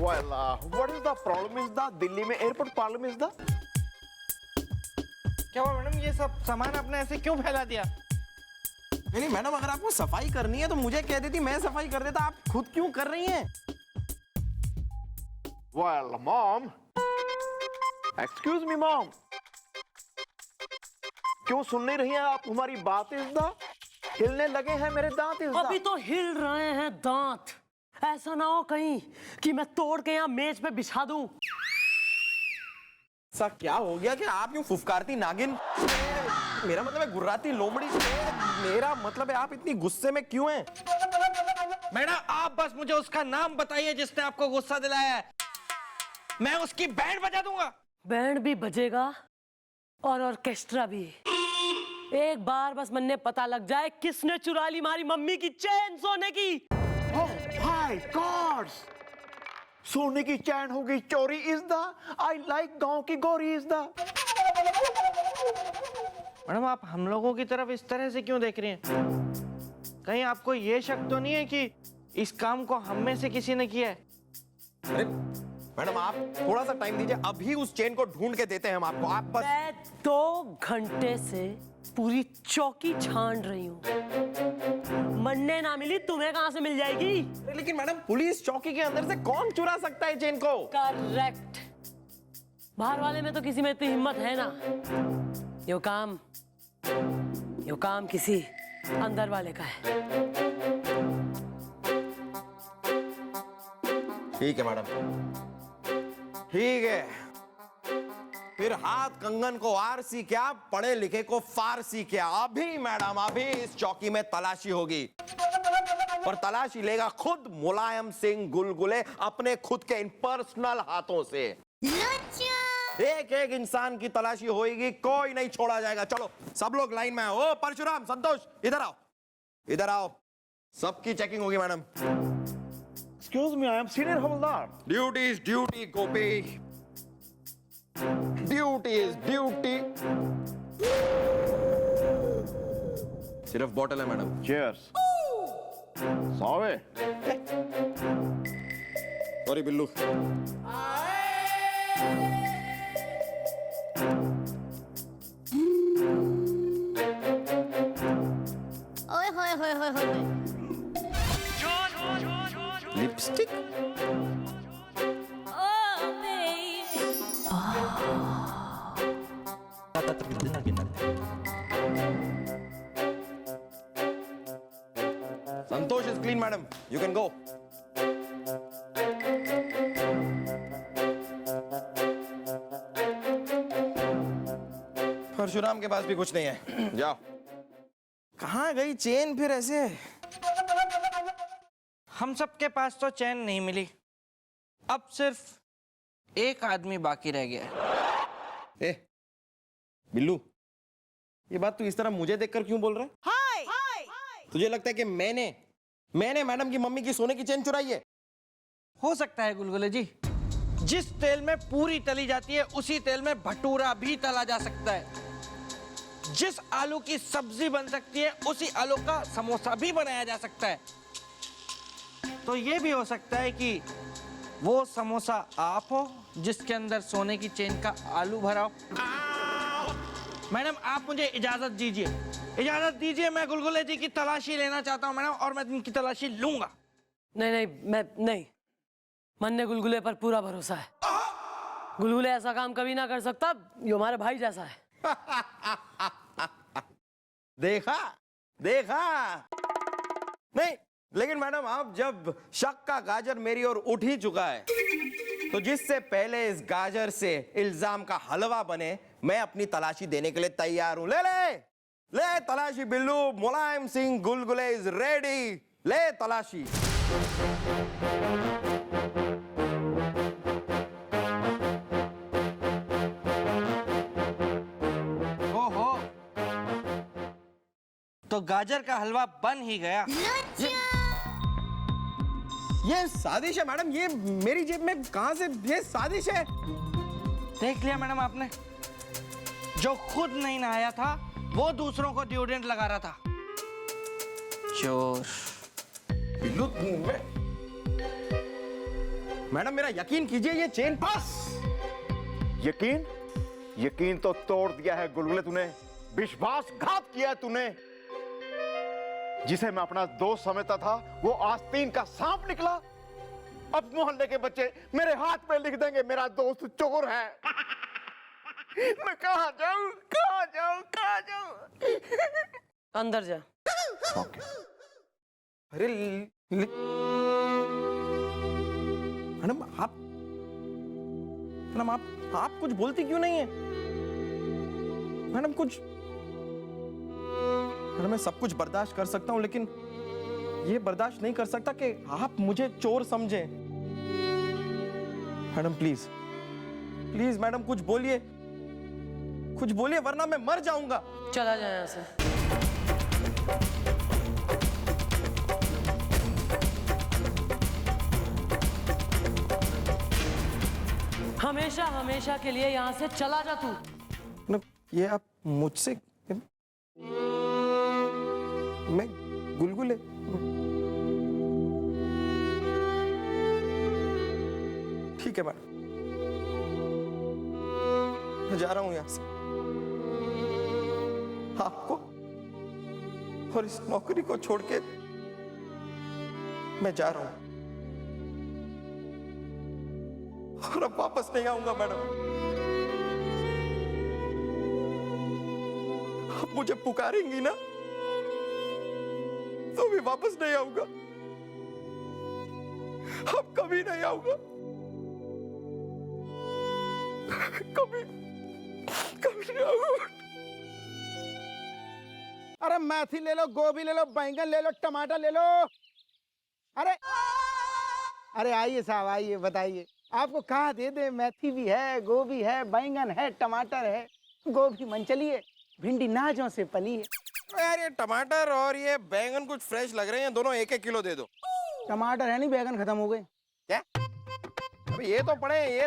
Well, what is the problem is the Delhi में एयरपोर्ट प्रॉब्लम इज द क्या हुआ मैडम, ये सब सामान आपने ऐसे क्यों फैला दिया? नहीं मैडम, अगर आपको सफाई करनी है तो मुझे कह देती, मैं सफाई कर देता। आप खुद क्यों कर रही हैं? Well, mom. Excuse me, mom. क्यों सुन नहीं रही हैं आप हमारी बात? इस दा हिलने लगे हैं मेरे दांत। इस अभी तो हिल रहे हैं दांत, ऐसा ना हो कहीं कि मैं तोड़ के यहाँ मेज पे बिछा दूं। सा क्या हो गया कि आप यूं फुफकारती नागिन? मेरा मतलब है गुर्राती लोमड़ी। मेरा मतलब है आप इतनी गुस्से में क्यों हैं? मैडम आप बस मुझे उसका नाम बताइए जिसने आपको गुस्सा दिलाया है, मैं उसकी बैंड बजा दूंगा। बैंड भी बजेगा और ऑर्केस्ट्रा भी। एक बार बस मन में पता लग जाए किसने चुरा ली हमारी मम्मी की चैन सोने की। Oh my God! सोने की चैन हो गई चोरी। इज द आई लाइक गांव की गोरी। इज द मैडम आप हम लोगों की तरफ इस तरह से क्यों देख रही हैं? कहीं आपको ये शक तो नहीं है कि इस काम को हम में से किसी ने किया है? अरे मैडम आप थोड़ा सा टाइम दीजिए, अभी उस चेन को ढूंढ के देते हैं हम आपको। आप बस मैं 2 घंटे से पूरी चौकी छान रही हूँ, मन्ने ना मिली, तुम्हें कहां से मिल जाएगी? लेकिन मैडम पुलिस चौकी के अंदर से कौन चुरा सकता है चेन को? करेक्ट, बाहर वाले में तो किसी में इतनी हिम्मत है ना। यो काम किसी अंदर वाले का है। ठीक है मैडम, ठीक है। फिर हाथ कंगन को आरसी क्या, पढ़े लिखे को फारसी क्या। अभी मैडम अभी इस चौकी में तलाशी होगी और तलाशी लेगा खुद मुलायम सिंह गुलगुले अपने खुद के इन पर्सनल हाथों से। एक एक इंसान की तलाशी होगी, कोई नहीं छोड़ा जाएगा। चलो सब लोग लाइन में आओ। ओ परशुराम, संतोष, इधर आओ, इधर आओ। सबकी चेकिंग होगी madam. Excuse me, I am senior हवलदार। Duty is duty Gopi, duty is duty. सिर्फ बॉटल है madam. Cheers. Sorry. Sorry Billu. ओए होए होए होए होए। Lipstick. Santosh is clean madam, you can go. Parshuram के पास भी कुछ नहीं है, जाओ। कहाँ गई चेन फिर ऐसे? हम सबके पास तो चैन नहीं मिली, अब सिर्फ एक आदमी बाकी रह गया है। ए बिल्लू, ये बात तू इस तरह मुझे देखकर क्यों बोल रहा है? तुझे लगता है कि मैंने मैडम की मम्मी की सोने की चेन चुराई है? हो सकता है गुलगुले जी, जिस तेल में पूरी तली जाती है उसी तेल में भटूरा भी तला जा सकता है। जिस आलू की सब्जी बन सकती है उसी आलू का समोसा भी बनाया जा सकता है। तो ये भी हो सकता है कि वो समोसा आप हो जिसके अंदर सोने की चेन का आलू भरा हो। मैडम आप मुझे इजाजत दीजिए, इजाजत दीजिए, मैं गुलगुले जी की तलाशी लेना चाहता हूँ मैडम, और मैं इनकी तलाशी लूंगा। नहीं, मैं नहीं, मन ने गुलगुले पर पूरा भरोसा है। गुलगुले ऐसा काम कभी ना कर सकता, ये हमारे भाई जैसा है। देखा देखा नहीं, लेकिन मैडम अब जब शक का गाजर मेरी ओर उठ ही चुका है, तो जिससे पहले इस गाजर से इल्जाम का हलवा बने, मैं अपनी तलाशी देने के लिए तैयार हूं। ले ले ले तलाशी बिल्लू, मुलायम सिंह गुलगुले इज रेडी। ले तलाशी। ओहो, तो गाजर का हलवा बन ही गया। ये साजिश है मैडम, ये मेरी जेब में कहां से? ये साजिश है। देख लिया मैडम आपने, जो खुद नहीं नहाया था वो दूसरों को डिओड्रेंट लगा रहा था। चोर। बिल्लू, मैडम मेरा यकीन कीजिए, ये चेन बस यकीन यकीन तो तोड़ दिया है गुलगुले तूने। विश्वासघात किया है तूने। जिसे मैं अपना दोस्त समझता था वो आस्तीन का सांप निकला। अब मोहल्ले के बच्चे मेरे हाथ पे लिख देंगे मेरा दोस्त चोर है। मैं कहां जाऊं, कहां जाऊं, कहां जाऊं? अंदर जा। अरे मैडम आप कुछ बोलती क्यों नहीं है? मैडम कुछ, मैडम मैं सब कुछ बर्दाश्त कर सकता हूं, लेकिन ये बर्दाश्त नहीं कर सकता कि आप मुझे चोर समझें। मैडम प्लीज प्लीज मैडम कुछ बोलिए वरना मैं मर जाऊंगा। चला जाए यहाँ से। हमेशा हमेशा के लिए यहाँ से चला जा तू। मैडम ये आप मुझसे, मैं गुलगुले, ठीक है मैडम, मैं जा रहा हूं यहां से। आपको और इस नौकरी को छोड़ के मैं जा रहा हूं और अब वापस नहीं आऊंगा मैडम। आप मुझे पुकारेंगी ना तो भी वापस नहीं आऊंगा। अब कभी नहीं आऊंगा, कभी कभी नहीं आऊंगा। अरे मेथी ले लो, गोभी ले लो, बैंगन ले लो, टमाटर ले लो। अरे अरे आइए साहब, आइए बताइए आपको कहाँ दे दे। मेथी भी है, गोभी है, बैंगन है, टमाटर है, गोभी मंचली है, भिंडी नाजों से पली है। यार ये टमाटर और ये बैंगन कुछ फ्रेश लग रहे हैं, दोनों 1-1 किलो दे दो। टमाटर है नहीं, बैंगन खत्म हो गए। क्या? अबे ये तो पड़े हैं, ये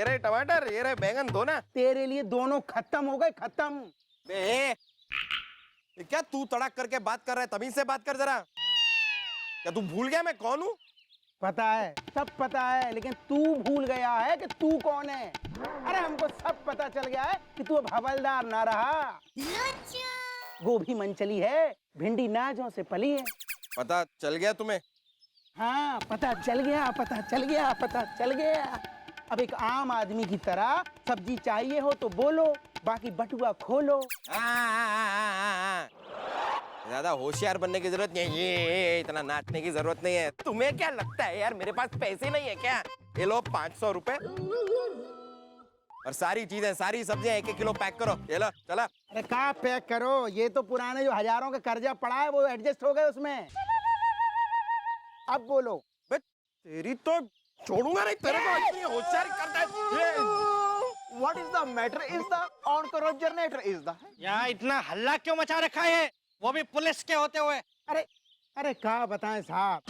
रहे टमाटर, ये रहे बैंगन, दो ना। तेरे लिए दोनों खत्म हो गए, खत्म। ये क्या तू तड़क करके बात कर रहा है? तमीज से बात कर जरा। क्या तू भूल गया मैं कौन हूँ? पता है, सब पता है, लेकिन तू भूल गया है कि तू कौन है। अरे हमको सब पता चल गया है कि तू अब हवलदार ना रहा। गोभी मंचली है, भिंडी नाजों से पली है। पता चल गया तुम्हें? हाँ पता चल गया, पता चल गया, पता चल गया। अब एक आम आदमी की तरह सब्जी चाहिए हो तो बोलो, बाकी बटुआ खोलो। ज्यादा होशियार बनने की जरूरत नहीं है, ये इतना नाचने की जरूरत नहीं है। तुम्हें क्या लगता है यार मेरे पास पैसे नहीं है क्या? ये लो 500 रुपए और सारी चीजें, सारी सब्जियां 1-1 किलो पैक करो। ये लो चला। अरे कहाँ पैक करो, ये तो पुराने जो हजारों का कर्जा पड़ा है वो एडजस्ट हो गए उसमें। अब बोलो। तेरी तो छोड़ूंगा नहीं तेरे को, इतनी होशियारी करता है। What is the matter? Is the on-road generator is the? यहाँ इतना हल्ला क्यों मचा रखा है, वो भी पुलिस के होते हुए? अरे अरे क्या बताएं साहब,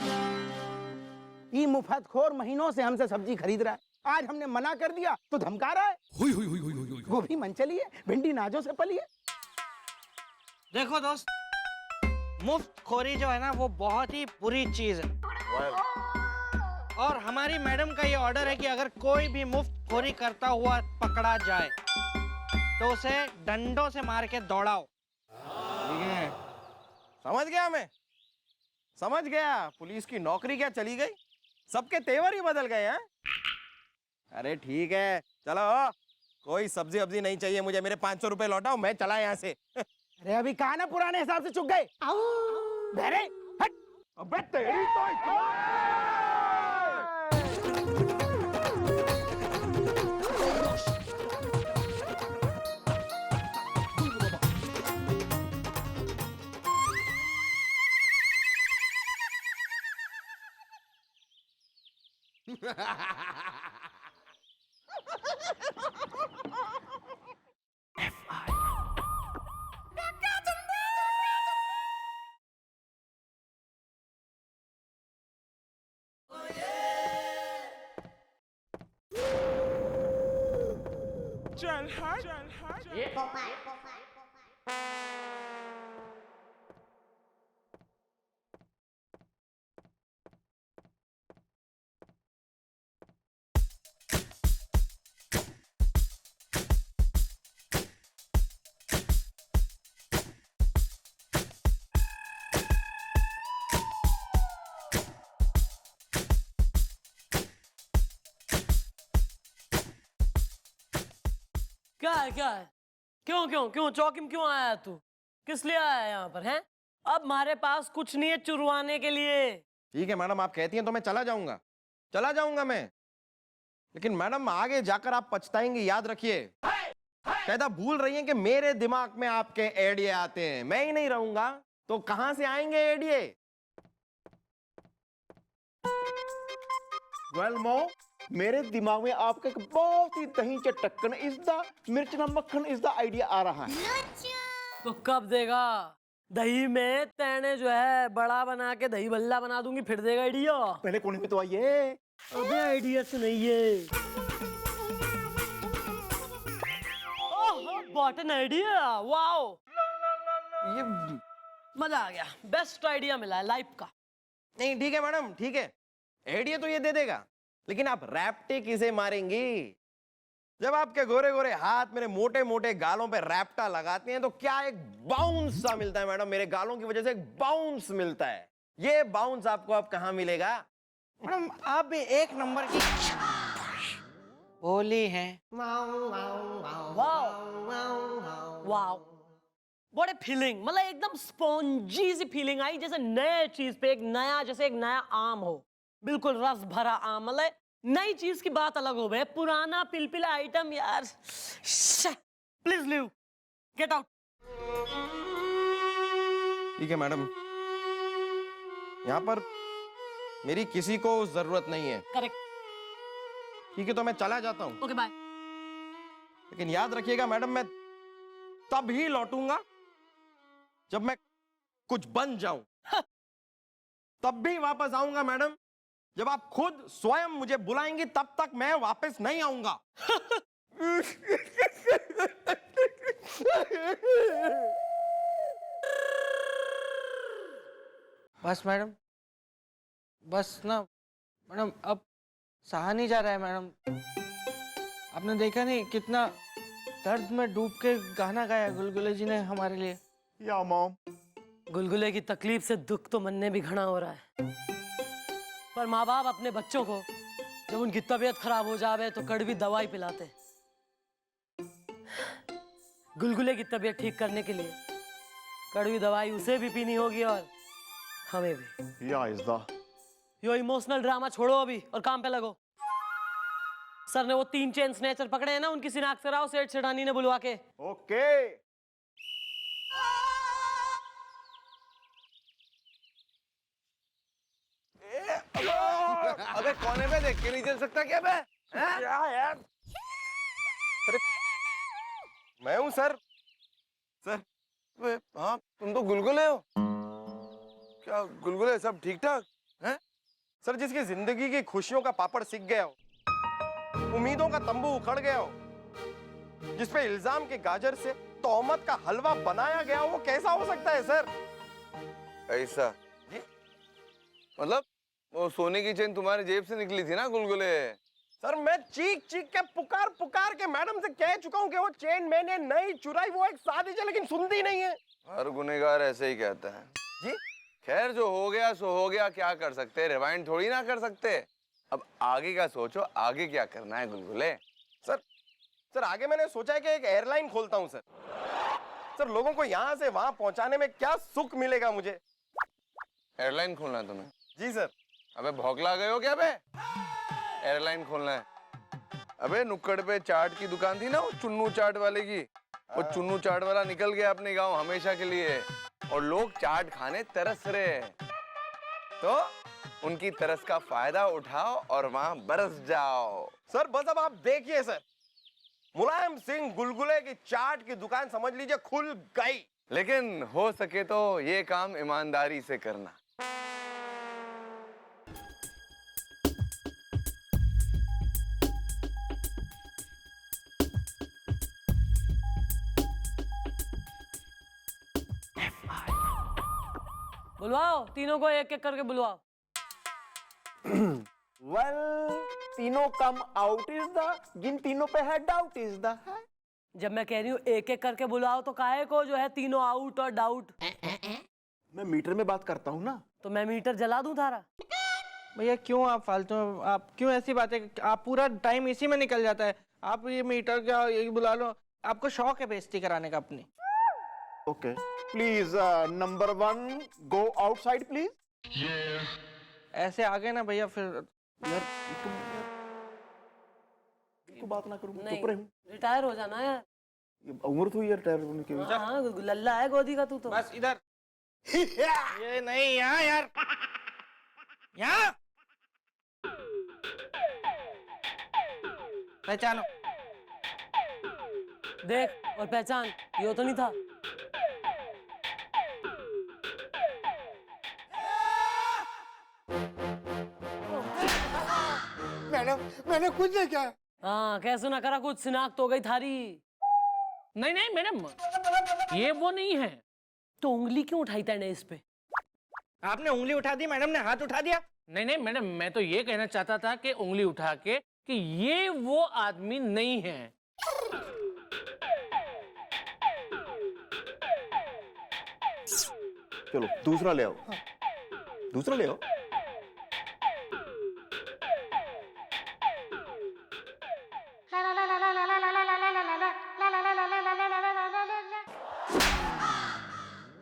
ये मुफ्तखोर महीनों से हमसे सब्जी खरीद रहा है। आज हमने मना कर दिया तो धमका रहा है। गोभी मंचली है, भिंडी नाजों से पली है। देखो दोस्त, मुफ्त खोरी जो है ना वो बहुत ही बुरी चीज है। और हमारी मैडम का ये ऑर्डर है कि अगर कोई भी मुफ्त खोरी करता हुआ पकड़ा जाए तो उसे डंडों से मार के दौड़ाओ। समझ गया मैं, समझ गया। पुलिस की नौकरी क्या चली गई, सबके तेवर ही बदल गए हैं। अरे ठीक है चलो, कोई सब्जी वब्जी नहीं चाहिए मुझे, मेरे 500 रुपए लौटाओ, मैं चला यहाँ से। अरे अभी कहा ना पुराने हिसाब से चुक गए। अरे हट। अबे तेरी तो चल हट। क्या है? क्यों क्यों क्यों चौकी में क्यों आया है तू? किस लिए आया है यहाँ पर है? अब हमारे पास कुछ नहीं है चुरवाने के लिए। ठीक है मैडम, आप कहती हैं तो मैं चला जाऊंगा मैं। लेकिन मैडम आगे जाकर आप पछताएंगी, याद रखिए। शायद आप भूल रही हैं कि मेरे दिमाग में आपके आइडिया आते हैं। मैं ही नहीं रहूंगा तो कहां से आएंगे आइडिया? वेल मो, मेरे दिमाग में आपका एक बहुत ही दही चटक्कन इज द मिर्च न मक्खन इज द आइडिया आ रहा है। तो कब देगा? दही में तेने जो है बड़ा बना के दही भल्ला बना दूंगी, फिर देगा आइडिया। पहले कोने में तो आइए। अबे आइडिया से नहीं है। व्हाट एन आइडिया, वाओ, ये मजा आ गया। बेस्ट आइडिया मिला है लाइफ का। नहीं, ठीक है मैडम, ठीक है, आइडिया तो ये दे देगा, लेकिन आप रैप्टे किसे मारेंगी? जब आपके गोरे गोरे हाथ मेरे मोटे मोटे गालों पे रैप्टा लगाते हैं तो क्या एक बाउंस सा मिलता है मैडम। मेरे गालों की वजह से एक बाउंस मिलता है। ये बाउंस आपको अब कहां मिलेगा? मैडम आप भी एक नंबर की बोली है। वाओ, बड़े फीलिंग, मतलब एकदम स्पॉन्जी सी फीलिंग आई, जैसे नए चीज पे एक नया, जैसे एक नया आम हो, बिल्कुल रस भरा आम। मतलब नई चीज की बात अलग हो गई, पुराना पिलपिला आइटम यार। Please leave, get out. ठीक है मैडम, यहाँ पर मेरी किसी को जरूरत नहीं है। करेक्ट। ठीक है, तो मैं चला जाता हूँ। Okay bye. लेकिन याद रखिएगा मैडम, मैं तब ही लौटूंगा जब मैं कुछ बन जाऊं। तब भी वापस आऊंगा मैडम जब आप खुद स्वयं मुझे बुलाएंगी, तब तक मैं वापस नहीं आऊंगा। बस मैडम, बस ना मैडम, अब सहा नहीं जा रहा है मैडम। आपने देखा नहीं कितना दर्द में डूब के गाना गाया गुलगुले जी ने हमारे लिए। या मॉम, गुलगुले की तकलीफ से दुख तो मन में भी घना हो रहा है, पर माँ बाप अपने बच्चों को जब उनकी तबीयत खराब हो जावे तो कड़वी दवाई पिलाते। गुलगुले की तबीयत ठीक करने के लिए कड़वी दवाई उसे भी पीनी होगी और हमें भी। या is the yo emotional drama छोड़ो अभी और काम पे लगो। सर ने वो 3 चेन स्नैचर पकड़े हैं ना, उनकी शिनाख्त कराओ सेठ सेठानी ने बुलवा के। ओके। अबे कोने में देख के नहीं चल सकता क्या बे? क्या यार? अरे मैं हूं सर। सर हाँ, तुम तो गुलगुले हो। क्या गुलगुले, सब ठीक ठाक हैं? सर, जिसकी जिंदगी की खुशियों का पापड़ सिक गया हो, उम्मीदों का तंबू उखड़ गया हो, जिसपे इल्जाम के गाजर से तोहमत का हलवा बनाया गया हो, वो कैसा हो सकता है सर? ऐसा जी? मतलब वो सोने की चेन तुम्हारी जेब से निकली थी ना गुलगुले? सर, मैं चीख चीख के पुकार के मैडम से कह चुका हूं कि वो चेन मैंने नहीं चुराई, वो एक साजिश है, लेकिन सुनती नहीं है। हर गुनहगार ऐसे ही कहता है जी। खैर, जो हो गया सो हो गया, क्या कर सकते, रिवाइंड थोड़ी ना कर सकते। अब आगे का सोचो, आगे क्या करना है गुलगुले? सर आगे मैंने सोचा है कि एक एयरलाइन खोलता हूं सर। सर, लोगों को यहाँ से वहां पहुंचाने में क्या सुख मिलेगा मुझे। एयरलाइन खोलना है तुम्हें? जी सर। अबे भौकला गए हो क्या बे? एयरलाइन खोलना है? अबे नुक्कड़ पे चाट की दुकान थी ना, वो चुन्नू चाट वाले की, वो चुन्नू चाट वाला निकल गया अपने गांव हमेशा के लिए, और लोग चाट खाने तरस रहे हैं। तो उनकी तरस का फायदा उठाओ और वहां बरस जाओ। सर बस अब आप देखिए सर, मुलायम सिंह गुलगुले की चाट की दुकान समझ लीजिए खुल गई। लेकिन हो सके तो ये काम ईमानदारी से करना। बुलवाओ तीनों को, एक एक करके बुलवाओ। वेल, तीनों कम आउट इज द, जिन तीनों पे है डाउट इज द। जब मैं कह रही हूँ एक एक करके बुलाओ तो काहे को जो है तीनों आउट और डाउट? मैं मीटर में बात करता हूँ ना। तो मैं मीटर जला दूं थारा? भैया क्यों आप फालतू में, आप क्यों ऐसी बातें, आप पूरा टाइम इसी में निकल जाता है। आप ये मीटर क्या ये बुला लो, आपको शौक है बेइज्जती कराने का अपनी। Okay please number 1 go outside please. ऐसे आगे ना भैया फिर यार को बात ना करूं, चुप रहे। रिटायर हो जाना है। उम्र तो यार रिटायर होने की। हाँ लल्ला है गोदी का तू तो। बस इधर। ये नहीं, यहाँ यार, यहाँ पहचानो। देख और पहचान, ये तो नहीं था। मैडम मैंने कुछ नहीं किया। हाँ कैसे ना करा कुछ, शिनाख्त हो गई थारी। नहीं नहीं मैडम, ये वो नहीं है। तो उंगली क्यों उठाई तैने इस पे? आपने उंगली उठा दी, मैडम ने हाथ उठा दिया। नहीं नहीं मैडम, मैं तो ये कहना चाहता था कि उंगली उठा के कि ये वो आदमी नहीं है। चलो दूसरा ले आओ, दूसरा ले आओ।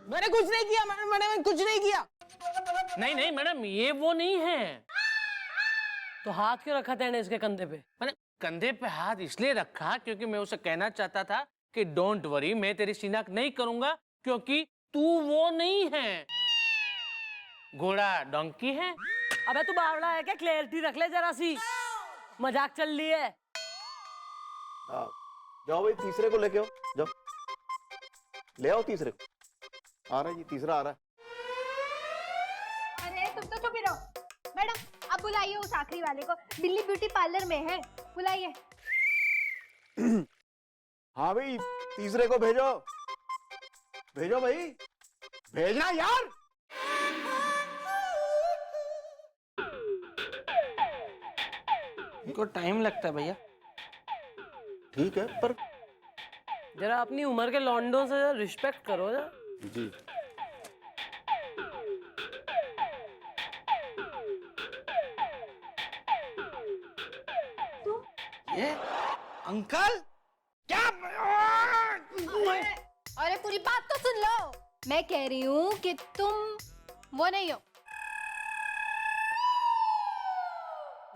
मैंने कुछ नहीं किया मैडम, मैंने कुछ नहीं किया। नहीं नहीं मैडम, ये वो नहीं है। तो हाथ क्यों रखा तैने इसके कंधे पे? मैंने कंधे पे हाथ इसलिए रखा क्योंकि मैं उसे कहना चाहता था कि डोंट वरी, मैं तेरी शिनाख्त नहीं करूंगा क्योंकि तू वो नहीं है। घोड़ा डोंकी है। अबे तू बावड़ा है क्या? क्लैरिटी रख ले जरा सी, मजाक चल रही है। जाओ भाई तीसरे को लेके आओ, जाओ ले आओ तीसरे को। आ रहा है जी, तीसरा आ रहा है। अरे तुम तो चुप ही रहो। मैडम अब बुलाइए उस आखिरी वाले को, दिल्ली ब्यूटी पार्लर में है, बुलाइए। हाँ भाई तीसरे को भेजो, भेजो भाई, भेजना यार। इनको टाइम लगता है भैया। ठीक है पर जरा अपनी उम्र के लौंडों से रिस्पेक्ट करो ना। जी ये अंकल क्या? अरे पूरी बात तो सुन लो। मैं कह रही हूँ कि तुम वो नहीं हो।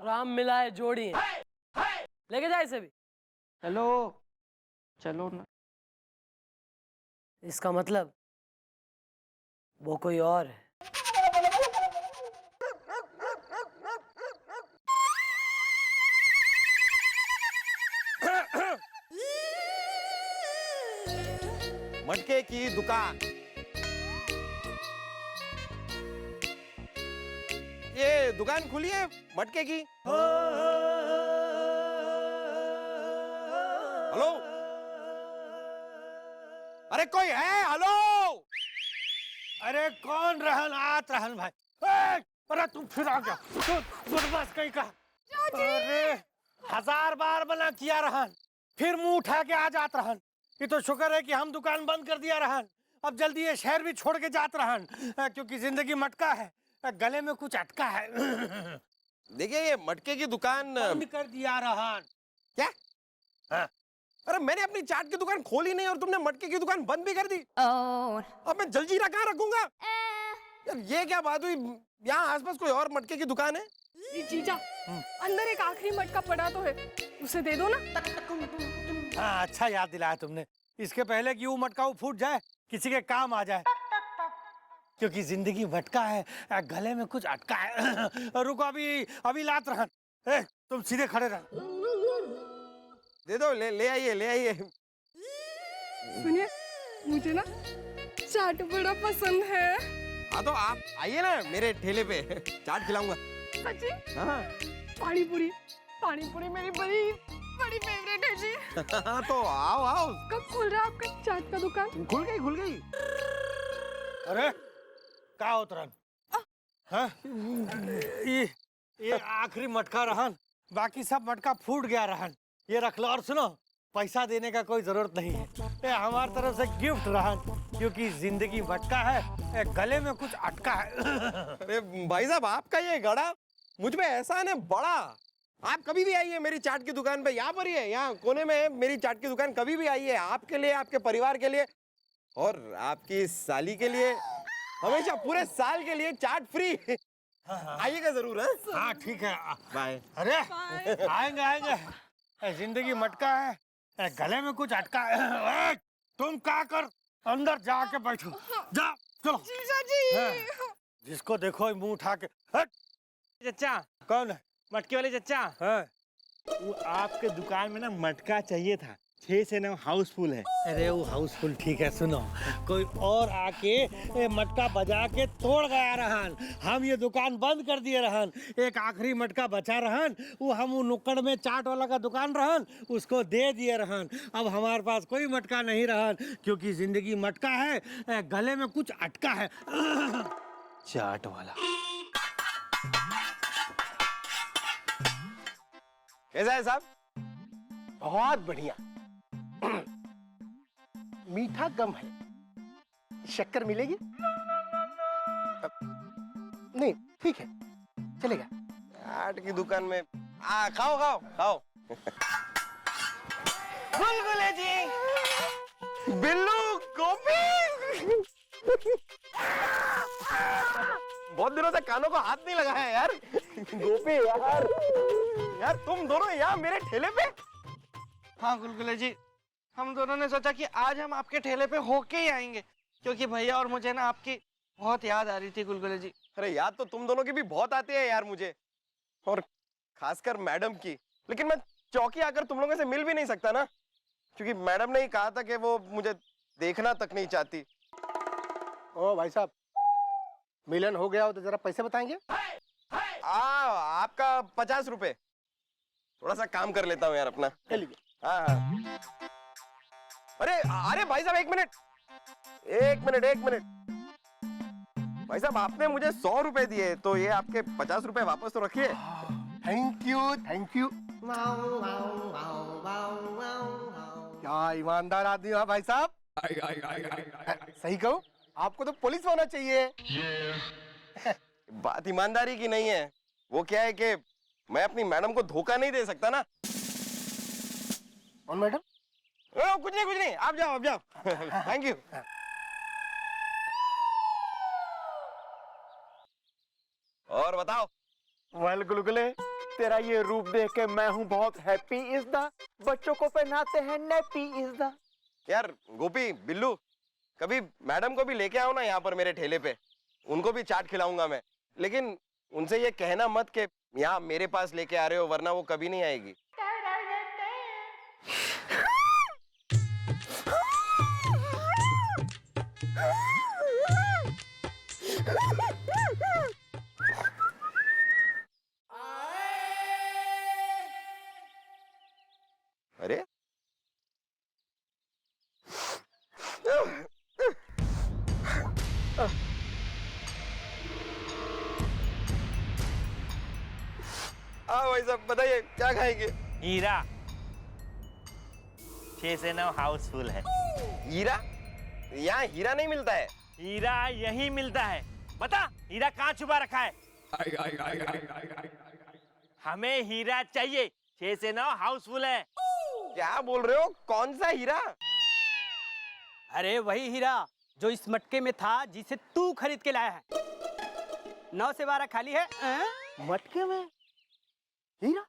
राम मिलाए जोड़ी है। लेके जा इसे भी। चलो चलो ना। इसका मतलब वो कोई और है। मटके की दुकान, ये दुकान खुली है मटके की। हेलो, अरे कोई है? हेलो, अरे कौन रहन आत रहन भाई? अरे तुम फिर आ गया, तू बदमाश कहीं का। अरे 1000 बार मना किया रहन, फिर मुंह उठा के आ जात रहन। ये तो शुक्र है कि हम दुकान बंद कर दिया रहन। अब जल्दी ये शहर भी छोड़ के जात रहन, क्योंकि जिंदगी मटका है, गले में कुछ अटका है। देखिए ये मटके की दुकान बंद कर दिया रहन। क्या? हाँ। अरे मैंने अपनी चाट की दुकान खोली नहीं और तुमने मटके की दुकान बंद भी कर दी। अब मैं जलजीरा कहाँ रखूंगा? यार ये क्या बात हुई? यहाँ आसपास कोई और मटके की दुकान है? जीजा, अंदर एक आखिरी मटका पड़ा तो है, उसे दे दो ना। हाँ अच्छा याद दिलाया तुमने, इसके पहले कि वो मटका वो फूट जाए, किसी के काम आ जाए, क्योंकि जिंदगी मटका है, गले में कुछ अटका है। रुको अभी लात रहन। तुम सीधे खड़े रहो। दे दो, ले आइए ले आइए। सुनिए, मुझे ना चाट बड़ा पसंद है। हाँ तो आप आइए ना मेरे ठेले पे, चाट खिलाऊंगा। सच्ची? हाँ पानी पूरी मेरी बड़ी फेवरेट है जी। हाँ तो आओ। कब खुल रहा है आपका चाट का दुकान? खुल गई। अरे का उतरन? हाँ? ये आखिरी मटका रहन, बाकी सब मटका फूट गया रहन। ये रख लो और सुनो, पैसा देने का कोई जरूरत नहीं है, ये हमारी तरफ से गिफ्ट रहन, क्योंकि जिंदगी मटका है, गले में कुछ अटका है। अरे भाई साहब, आपका ये गड़ा मुझ पे एहसान है बड़ा। आप कभी भी आइए मेरी चाट की दुकान पे, यहाँ पर ही है, यहाँ कोने में है मेरी चाट की दुकान। कभी भी आइए, आपके लिए, आपके परिवार के लिए और आपकी साली के लिए, हमेशा पूरे साल के लिए चाट फ्री। आइएगा जरूर। हाँ ठीक है। बाय। अरे आएंगे आएंगे। जिंदगी मटका है, गले में कुछ अटका है। तुम क्या कर, अंदर जाके बैठो। जा चलो। जीजा जी। जिसको देखो मुंह उठा के। चचा कौन है? मटके वाले चचा। वो आपके दुकान में ना मटका चाहिए था, 6 से 9 हाउसफुल है। अरे वो हाउसफुल ठीक है, सुनो कोई और आके मटका बजा के तोड़ गया रहन, हम ये दुकान बंद कर दिए रहन। एक आखिरी मटका बचा रहन, वो हम वो नुक्कड़ में चाट वाला का दुकान रहन, उसको दे दिए रहन। अब हमारे पास कोई मटका नहीं रहन, क्योंकि जिंदगी मटका है, गले में कुछ अटका है। चाट वाला कैसा है साहब? बहुत बढ़िया। मीठा कम है, शक्कर मिलेगी? नहीं ठीक है, चलेगा। चाट की दुकान में खाओ खाओ खाओ। बुलबुले जी, बिल्लू, गोपी। बहुत दिनों से कानों को हाथ नहीं लगाया यार। गोपी यार तुम दोनों यहाँ मेरे ठेले पे। हाँ गुलगुले जी, हम दोनों ने सोचा कि आज हम आपके ठेले पे होके ही आएंगे, क्योंकि भैया और मुझे ना आपकी बहुत याद आ रही थी गुलगुले जी। अरे याद तो तुम दोनों की भी बहुत आती है यार मुझे, और खासकर मैडम की। लेकिन मैं चौकी आकर तुम लोगों से मिल भी नहीं सकता ना, क्योंकि मैडम ने ही कहा था कि वो मुझे देखना तक नहीं चाहती। ओ भाई साहब, मिलन हो गया हो तो जरा पैसे बताएंगे? आपका 50 रुपए। थोड़ा सा काम कर लेता हूँ यार अपना। हाँ। अरे अरे भाई साहब, एक मिनट। भाई साहब आपने मुझे 100 रुपए दिए, तो ये आपके 50 रुपए वापस तो रखिए। Thank you. क्या ईमानदार आदमी हो भाई साहब। सही कहूँ, आपको तो पुलिस होना चाहिए। बात ईमानदारी की नहीं है, वो क्या है कि मैं अपनी मैडम को धोखा नहीं दे सकता ना। और मैडम? कुछ नहीं, आप जाओ। Thank you. और बताओ। वेल गुलगुले, तेरा ये रूप देख के मैं हूँ बहुत हैप्पी इज द, बच्चों को पहनाते हैं नैपी इज द। यार गोपी, बिल्लू, कभी मैडम को भी लेके आओ ना यहाँ पर मेरे ठेले पे, उनको भी चाट खिलाऊंगा मैं। लेकिन उनसे ये कहना मत कि यहाँ मेरे पास लेके आ रहे हो, वरना वो कभी नहीं आएगी। अरे भाई साहब बताइए क्या खाएंगे? हीरा, 6 से 9 हाउसफुल है। हीरा? यहाँ हीरा नहीं मिलता है। हीरा यही मिलता है। बता हीरा कहाँ छुपा रखा है? हमें हीरा चाहिए, 6 से 9 हाउसफुल है। क्या बोल रहे हो? कौन सा हीरा? अरे वही हीरा जो इस मटके में था, जिसे तू खरीद के लाया है। 9 से 12 खाली है। मटके में हीरा?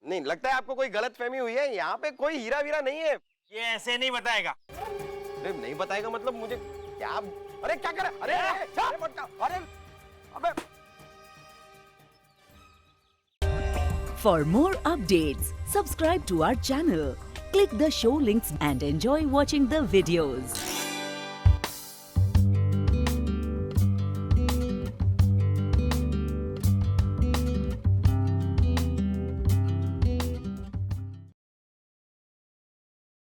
नहीं, लगता है आपको कोई गलतफहमी हुई है। यहाँ पे कोई हीरा वीरा नहीं है। ये ऐसे नहीं बताएगा। अरे नहीं बताएगा मतलब मुझे क्या? अरे क्या कर? अरे मटका! अरे अबे! For more updates, subscribe to our channel, click the show links and enjoy watching the videos.